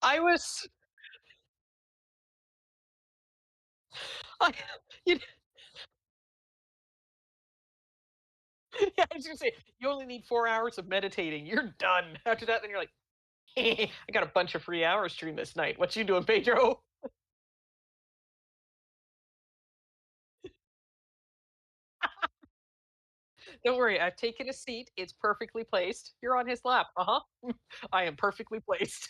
I was, I, you, yeah, I was gonna say, you only need 4 hours of meditating. You're done. After that, then you're like, I got a bunch of free hours during this night. What you doing, Pedro? Don't worry, I've taken a seat. It's perfectly placed. You're on his lap. Uh huh. I am perfectly placed.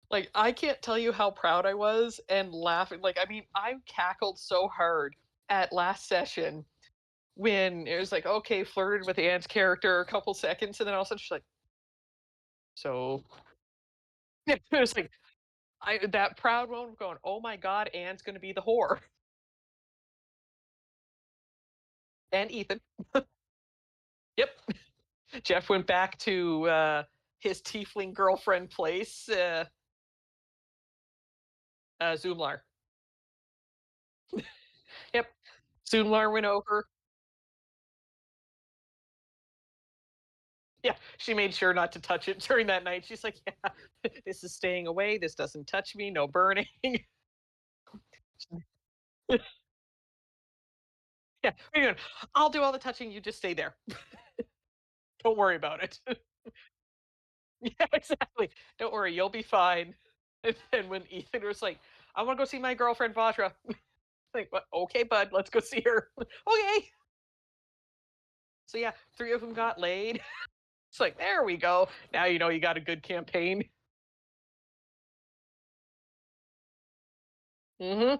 Like, I can't tell you how proud I was and laughing. Like, I mean, I cackled so hard at last session when it was like, okay, flirted with Anne's character a couple seconds, and then all of a sudden she's like, so it was like that proud moment going, oh my god, Anne's gonna be the whore. And Ethan. Yep. Jeff went back to his tiefling girlfriend place, Zoomlar. Yep. Zoomlar went over. Yeah, she made sure not to touch it during that night. She's like, yeah, this is staying away. This doesn't touch me. No burning. Yeah, I'll do all the touching. You just stay there. Don't worry about it. Yeah, exactly. Don't worry. You'll be fine. And then when Ethan was like, I want to go see my girlfriend, Vatra. Like, what? Okay, bud, let's go see her. Okay. So, yeah, three of them got laid. It's like, there we go. Now you know you got a good campaign. Mm-hmm.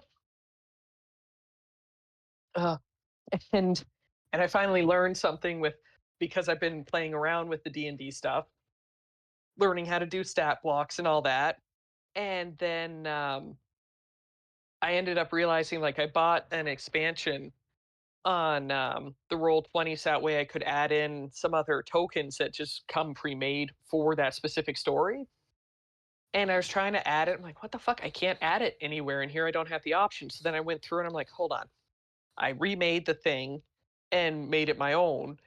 Uh, and and I finally learned something with because I've been playing around with the D&D stuff, learning how to do stat blocks and all that. And then I ended up realizing like I bought an expansion on the roll 20 so that way I could add in some other tokens that just come pre-made for that specific story. And I was trying to add it. I'm like, what the fuck? I can't add it anywhere in here. I don't have the option. So then I went through and I'm like, hold on. I remade the thing and made it my own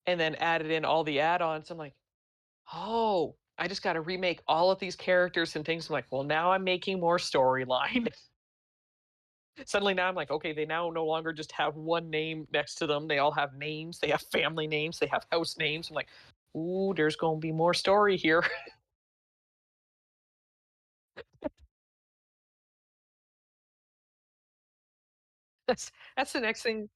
and then added in all the add-ons. I'm like, oh, I just got to remake all of these characters and things. I'm like, well, now I'm making more storyline. Suddenly now I'm like, okay, they now no longer just have one name next to them. They all have names. They have family names. They have house names. I'm like, ooh, there's going to be more story here. That's the next thing.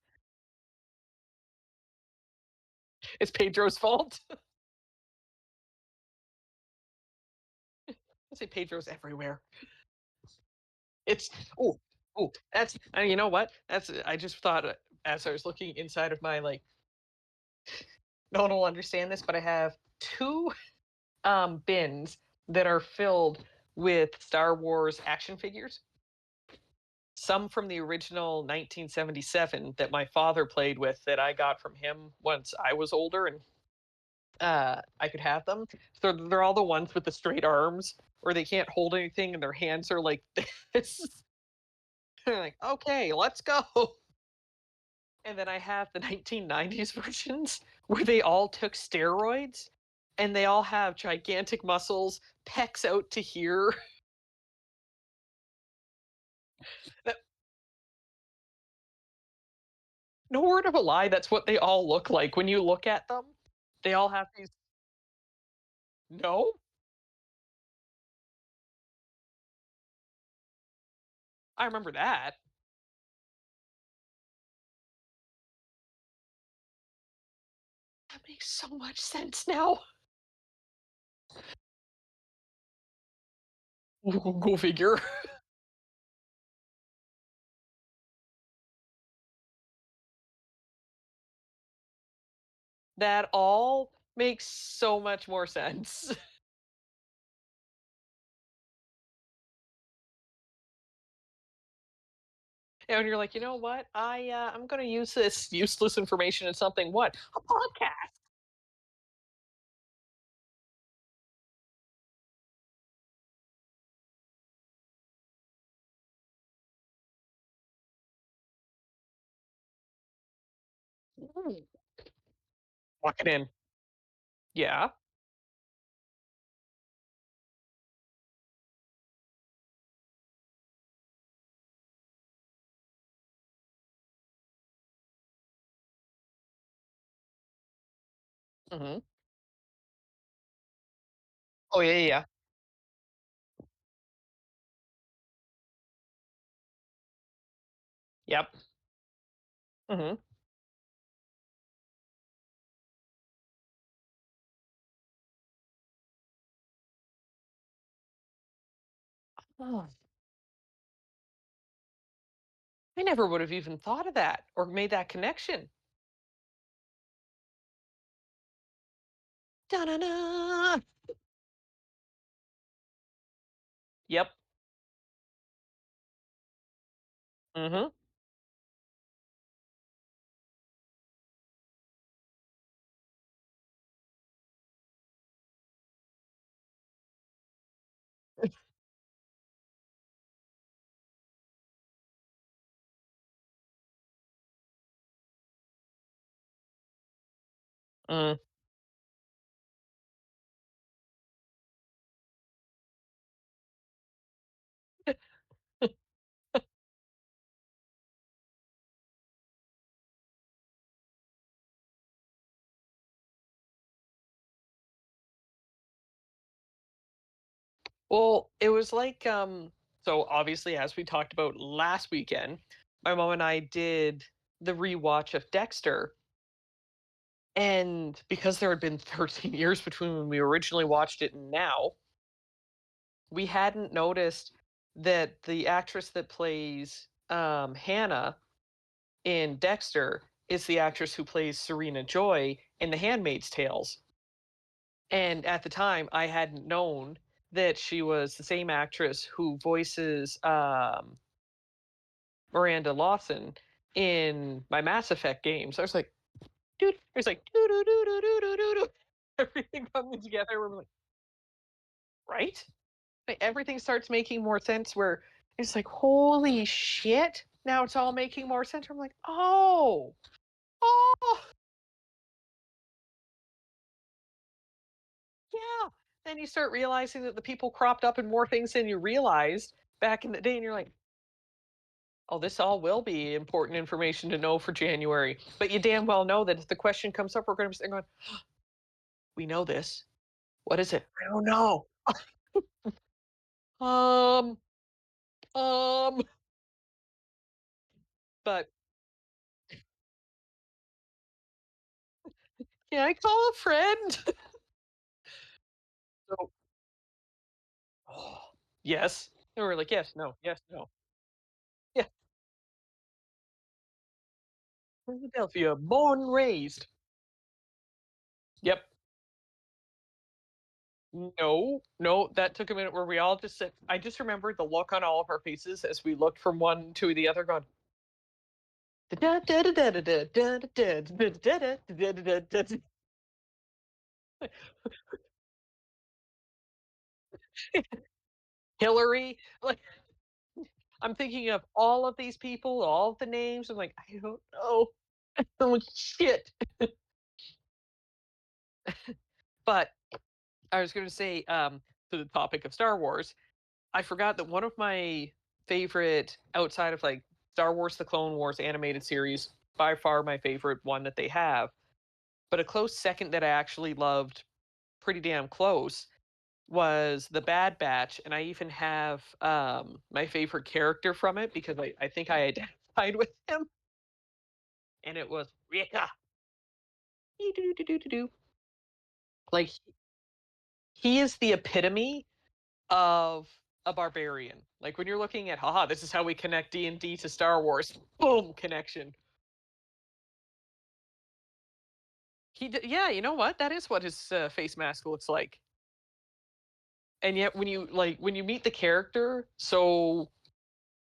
It's Pedro's fault. I say Pedro's everywhere. It's oh that's and you know what? That's I just thought as I was looking inside of my like no one will understand this, but I have two bins that are filled with Star Wars action figures. Some from the original 1977 that my father played with that I got from him once I was older and I could have them. So they're all the ones with the straight arms or they can't hold anything and their hands are like this. They're like, okay, let's go. And then I have the 1990s versions where they all took steroids and they all have gigantic muscles, pecs out to here. No word of a lie, that's what they all look like when you look at them. They all have these. No, I remember that. That makes so much sense now. Go figure. That all makes so much more sense. And you're like, you know what? I'm going to use this useless information in something. What a podcast. Mm. Walk it in. Yeah. Hmm. Oh yeah, yeah, yeah. Yep. Hmm. Oh, I never would have even thought of that or made that connection. Da-na-na. Yep. Hmm. Mm. Well, it was like so obviously as we talked about last weekend, my mom and I did the rewatch of Dexter. And because there had been 13 years between when we originally watched it and now, we hadn't noticed that the actress that plays Hannah in Dexter is the actress who plays Serena Joy in The Handmaid's Tales. And at the time, I hadn't known that she was the same actress who voices Miranda Lawson in my Mass Effect games. I was like, dude, there's like, doo doo doo doo doo doo doo doo. Everything coming together. We're like, right? Like, everything starts making more sense where it's like, holy shit. Now it's all making more sense. I'm like, oh, yeah. Then you start realizing that the people cropped up in more things than you realized back in the day. And you're like, oh, this all will be important information to know for January. But you damn well know that if the question comes up, we're going to be saying, going, we know this. What is it? I don't know. Um, um, but can I call a friend? So, oh, yes. And we're like, yes, no, yes, no. Yeah, Philadelphia, born and raised. Yep. No, no, that took a minute where we all just said, I just remembered the look on all of our faces as we looked from one to the other, going, Hillary. Like, I'm thinking of all of these people, all of the names. I'm like, I don't know. Oh, shit. But I was going to say, to the topic of Star Wars, I forgot that one of my favorite, outside of like Star Wars, the Clone Wars animated series, by far my favorite one that they have, but a close second that I actually loved pretty damn close was the Bad Batch. And I even have my favorite character from it because I think I identified with him, and it was Rika. Like, he is the epitome of a barbarian. Like when you're looking at, haha, this is how we connect D&D to Star Wars. Boom, connection. Yeah, you know what? That is what his face mask looks like. And yet, when you meet the character, so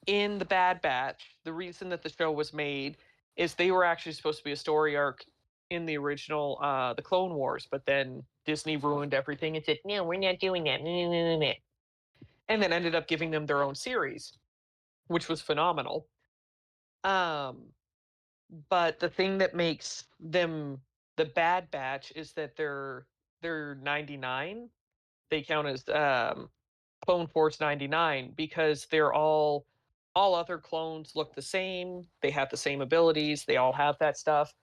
in the Bad Batch, the reason that the show was made is they were actually supposed to be a story arc in the original the Clone Wars, but then Disney ruined everything and said, no, we're not doing that. And then ended up giving them their own series, which was phenomenal. Um, but the thing that makes them the Bad Batch is that they're 99. They count as Clone Force 99 because they're all other clones look the same. They have the same abilities. They all have that stuff.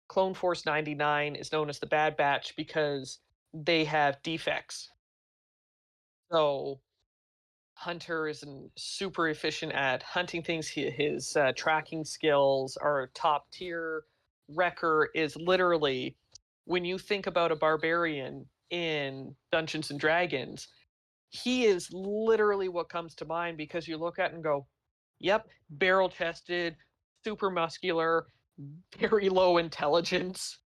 Clone Force 99 is known as the Bad Batch because they have defects. So Hunter is super efficient at hunting things. His tracking skills are top tier. Wrecker is literally, when you think about a barbarian in Dungeons and Dragons, he is literally what comes to mind because you look at it and go, yep, barrel chested, super muscular, very low intelligence,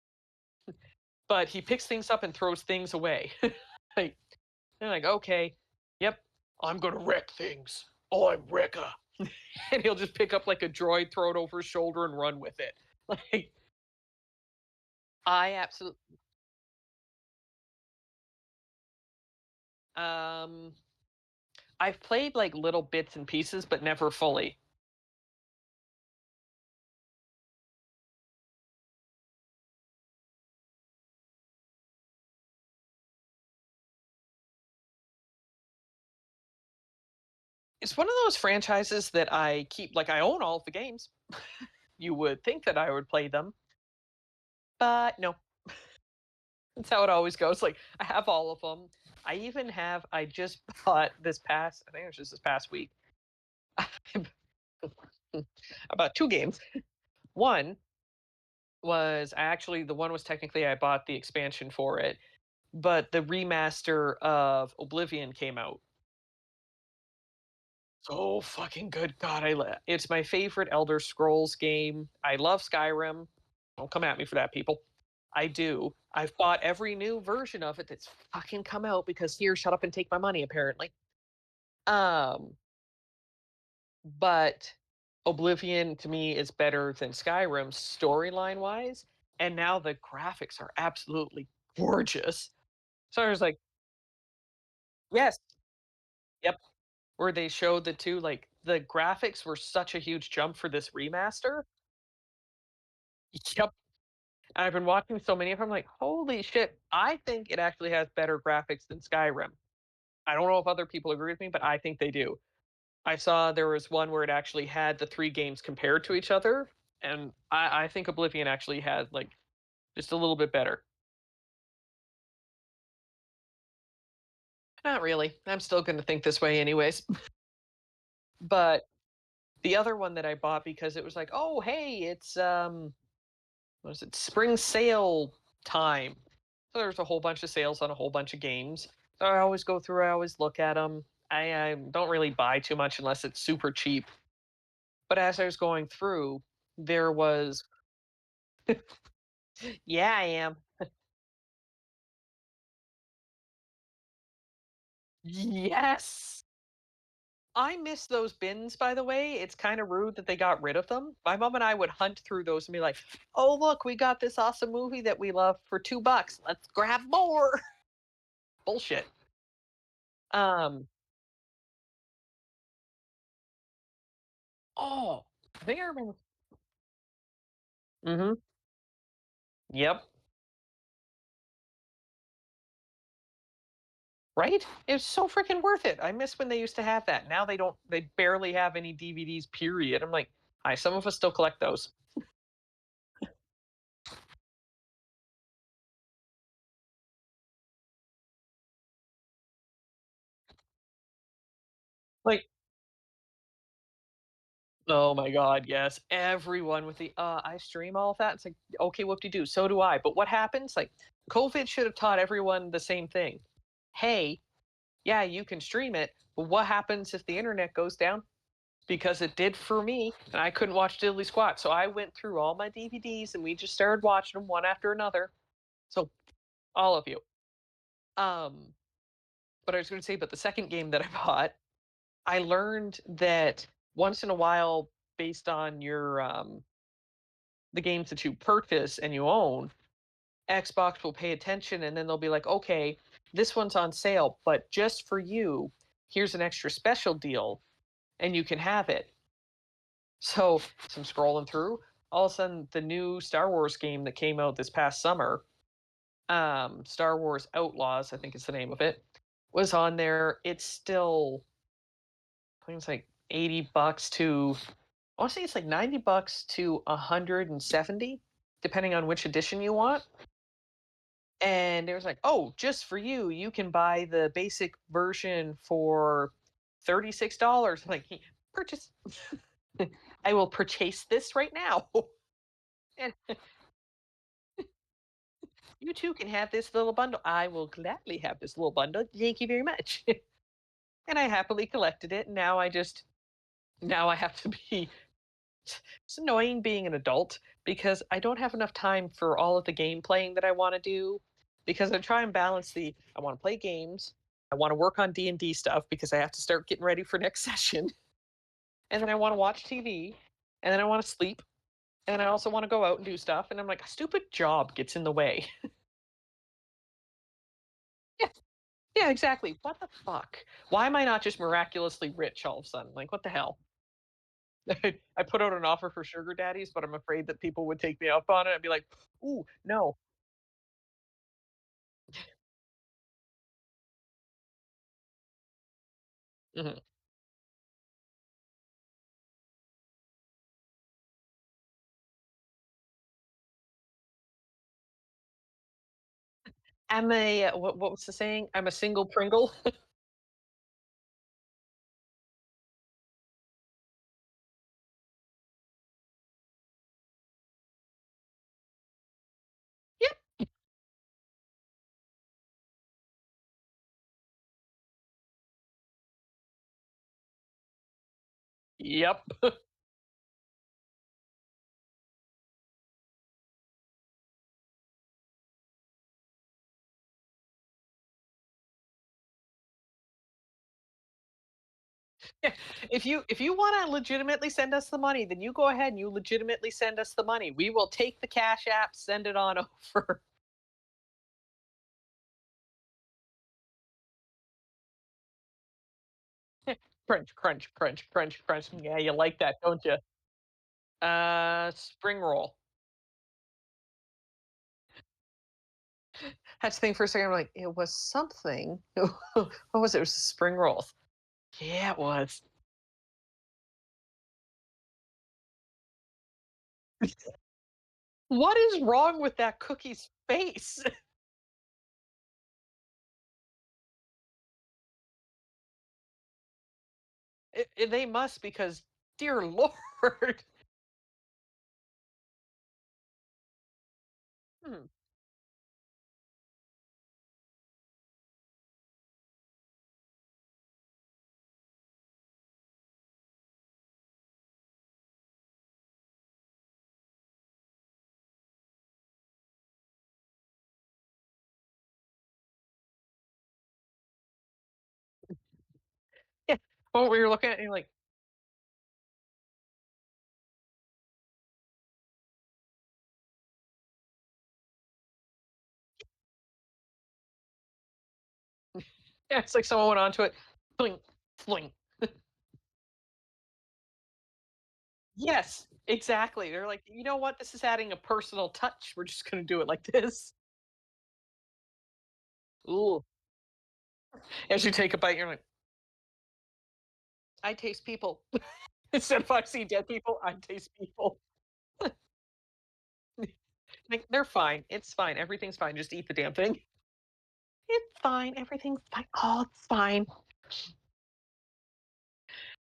but he picks things up and throws things away. Like, they're like, okay, yep, I'm gonna wreck things. Oh, I'm Wrecker. And he'll just pick up like a droid, throw it over his shoulder, and run with it. Like, I absolutely. Um, I've played like little bits and pieces, but never fully. It's one of those franchises that I keep, like, I own all of the games. You would think that I would play them, but no. That's how it always goes. Like, I have all of them. I just bought this past, I think it was just this past week. About two games. One was the one was technically I bought the expansion for it, but the remaster of Oblivion came out. So fucking good. God, it's my favorite Elder Scrolls game. I love Skyrim. Don't come at me for that, people. I do. I've bought every new version of it that's fucking come out because here, shut up and take my money, apparently. Um, but Oblivion to me is better than Skyrim storyline wise, and now the graphics are absolutely gorgeous. So I was like, yes, yep. Where they showed the two, like the graphics were such a huge jump for this remaster. Yep. And I've been watching so many of them, like, holy shit, I think it actually has better graphics than Skyrim. I don't know if other people agree with me, but I think they do. I saw there was one where it actually had the three games compared to each other, and I think Oblivion actually had like just a little bit better. Not really. I'm still gonna think this way anyways. But the other one that I bought because it was like, "Oh, hey, it's, what is it? Spring sale time." So there's a whole bunch of sales on a whole bunch of games. So I always go through, I always look at them. I don't really buy too much unless it's super cheap. But as I was going through, there was yeah, I am. Yes. I miss those bins, by the way. It's kind of rude that they got rid of them. My mom and I would hunt through those and be like, "Oh, look, we got this awesome movie that we love for $2. Let's grab more." Bullshit. Um, oh, I think I remember. Mhm. Yep. Right? It's so freaking worth it. I miss when they used to have that. Now they don't, they barely have any DVDs, period. I'm like, hi, some of us still collect those. Like, oh my God, yes. Everyone with the I stream all of that. It's like, okay, whoop de doo. So do I. But what happens? Like, COVID should have taught everyone the same thing. Hey, yeah, you can stream it, but what happens if the internet goes down? Because it did for me, and I couldn't watch Diddly Squat. So I went through all my DVDs and we just started watching them one after another. So all of you. Um, but I was going to say, but the second game that I bought, I learned that once in a while, based on your the games that you purchase and you own, Xbox will pay attention and then they'll be like, okay, this one's on sale, but just for you, here's an extra special deal, and you can have it. So I'm scrolling through. All of a sudden, the new Star Wars game that came out this past summer, Star Wars Outlaws, I think is the name of it, was on there. It's still, I think it's like $80 to, I want to say it's like $90 to 170, depending on which edition you want. And it was like, oh, just for you, you can buy the basic version for $36. I'm like, purchase. I will purchase this right now. And you too can have this little bundle. I will gladly have this little bundle. Thank you very much. And I happily collected it. And now now I have to be, it's annoying being an adult because I don't have enough time for all of the game playing that I want to do, because I try and balance the, I want to play games, I want to work on D&D stuff because I have to start getting ready for next session, and then I want to watch TV, and then I want to sleep, and I also want to go out and do stuff, and I'm like, a stupid job gets in the way. Yeah, yeah, exactly. What the fuck? Why am I not just miraculously rich all of a sudden? Like, what the hell? I put out an offer for sugar daddies, but I'm afraid that people would take me up on it. I'd be like, ooh, no. Mhm. I'm a what was the saying? I'm a single Pringle. Yep. Yep. If you want to legitimately send us the money, then you go ahead and you legitimately send us the money. We will take the Cash App, send it on over. Crunch, crunch, crunch, crunch, crunch. Yeah, you like that, don't you? Spring roll. Had to think for a second. I'm like, it was something. What was it? It was a spring roll. Yeah, it was. What is wrong with that cookie's face? They must because, dear Lord. Hmm. Yeah. What were you looking at? And you're like, yeah, it's like someone went onto it, fling, fling. Yes, exactly. They're like, you know what? This is adding a personal touch. We're just going to do it like this. Ooh. As you take a bite, you're like, I taste people. Instead of I see dead people, I taste people. Like, they're fine. It's fine. Everything's fine. Just eat the damn thing. It's fine. Everything's fine. Oh, it's fine.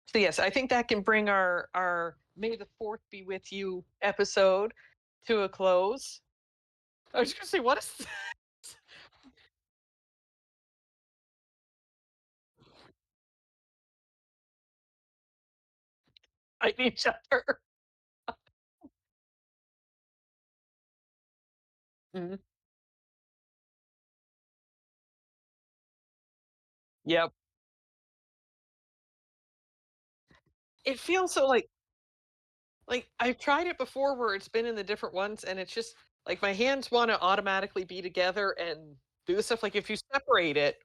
So yes, I think that can bring our May the Fourth be with you episode to a close. I was gonna say, what is this? I need each other. Mhm. Yep. It feels so like I've tried it before where it's been in the different ones, and it's just like my hands want to automatically be together and do stuff. Like if you separate it,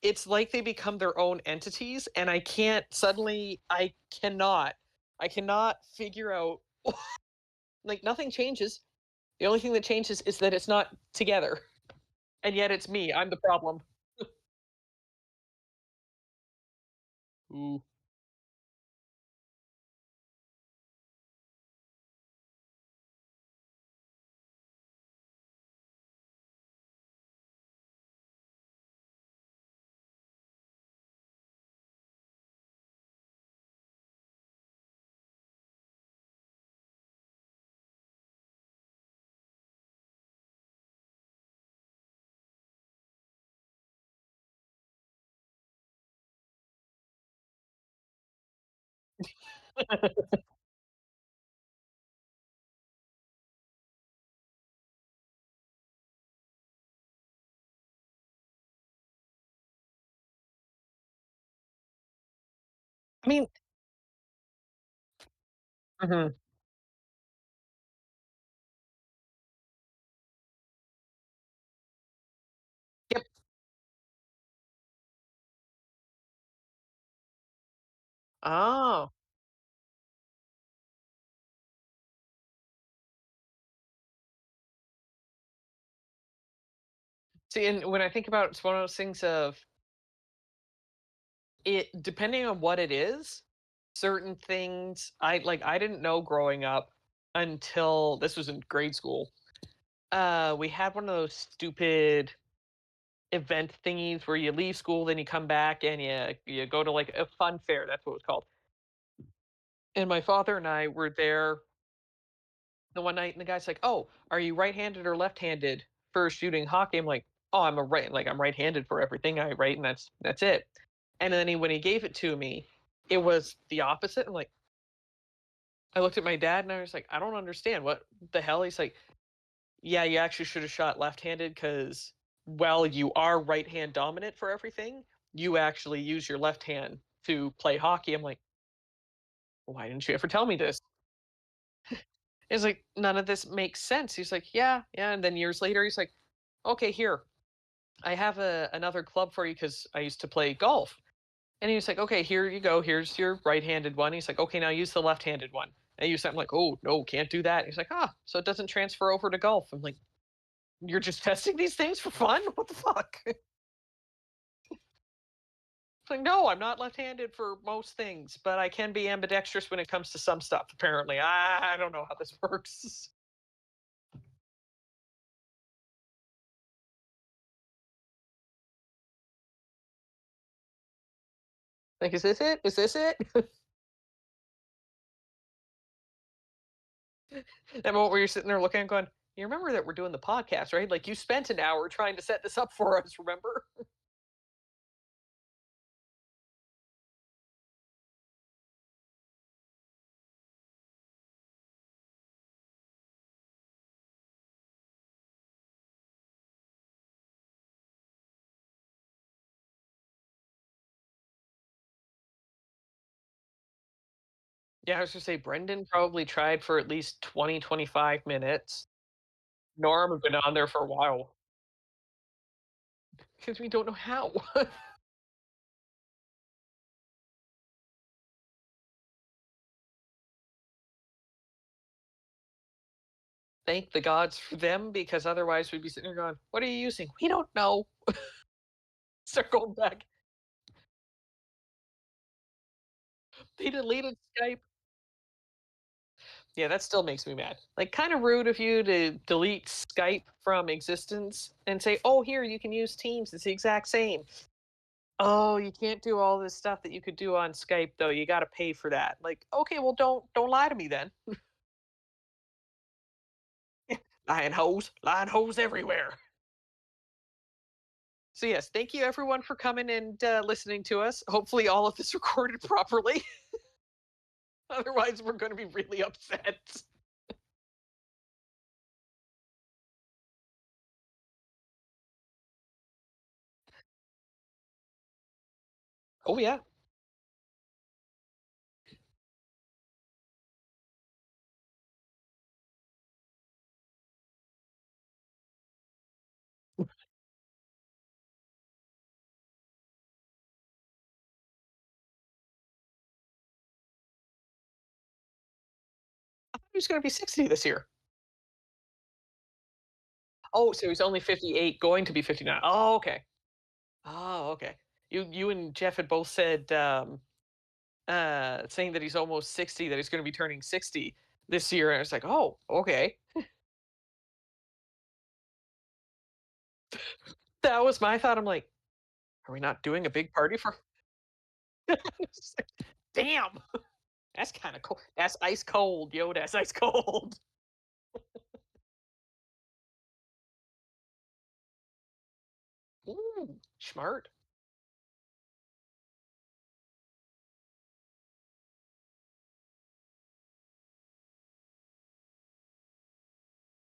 it's like they become their own entities, and I can't suddenly. I cannot figure out. Like nothing changes. The only thing that changes is that it's not together. And yet it's me. I'm the problem. Ooh. I mean, mhm. Yep. Oh. See, and when I think about it, it's one of those things of it depending on what it is, certain things I didn't know growing up until this was in grade school. We had one of those stupid event thingies where you leave school, then you come back and you go to like a fun fair. That's what it was called. And my father and I were there the one night, and the guy's like, "Oh, are you right-handed or left-handed for shooting hockey?" I'm like, "Oh, I'm right-handed for everything I write, and that's it." And then when he gave it to me, it was the opposite. I'm like, I looked at my dad and I was like, "I don't understand. What the hell?" He's like, "Yeah, you actually should have shot left-handed because while you are right hand dominant for everything, you actually use your left hand to play hockey." I'm like, "Why didn't you ever tell me this?" It's like none of this makes sense. He's like, "Yeah, yeah." And then years later, he's like, "Okay, here, I have another club for you because I used to play golf." And he was like, "Okay, here you go. Here's your right-handed one." He's like, "Okay, now use the left-handed one." And I use that. I'm like, "Oh no, can't do that." He's like, "Ah, so it doesn't transfer over to golf." I'm like, "You're just testing these things for fun? What the fuck?" It's like, "No, I'm not left-handed for most things, but I can be ambidextrous when it comes to some stuff. Apparently, I don't know how this works." Like, is this it? Is this it? That moment where you're sitting there looking and going, you remember that we're doing the podcast, right? Like, you spent an hour trying to set this up for us, remember? Yeah, I was gonna say Brendan probably tried for at least 20, 25 minutes. Norm had been on there for a while because we don't know how. Thank the gods for them because otherwise we'd be sitting there going, "What are you using?" We don't know. Start going back. They deleted Skype. Yeah, that still makes me mad. Like, kind of rude of you to delete Skype from existence and say, "Oh, here you can use Teams. It's the exact same." Oh, you can't do all this stuff that you could do on Skype though. You got to pay for that. Like, okay, well, don't lie to me then. Lying hoes everywhere. So yes, thank you everyone for coming and listening to us. Hopefully, all of this recorded properly. Otherwise, we're going to be really upset. Oh yeah, 'He's going to be 60 this year. Oh, so he's only 58, going to be 59. Oh, okay. Oh, okay. You and Jeff had both said saying that he's almost 60, that he's going to be turning 60 this year, and it's like, oh, okay. That was my thought. I'm like, are we not doing a big party for? Damn, that's kind of cold. That's ice cold, yo. That's ice cold. Ooh, smart.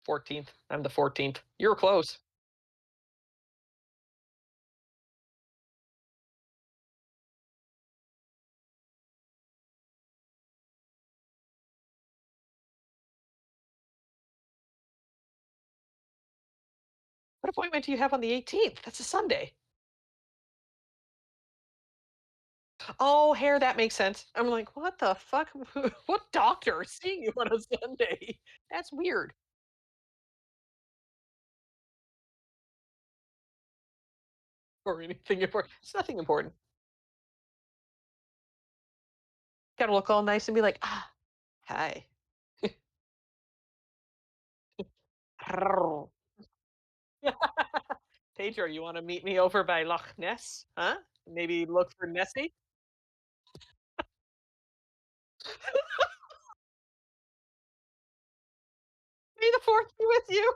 14th. I'm the 14th. You're close. What appointment do you have on the 18th? That's a Sunday. Oh, hair, that makes sense. I'm like, what the fuck? What doctor is seeing you on a Sunday? That's weird. Or anything important. It's nothing important. Gotta look all nice and be like, ah, hi. Pedro, you want to meet me over by Loch Ness? Huh? Maybe look for Nessie? May the fourth be with you.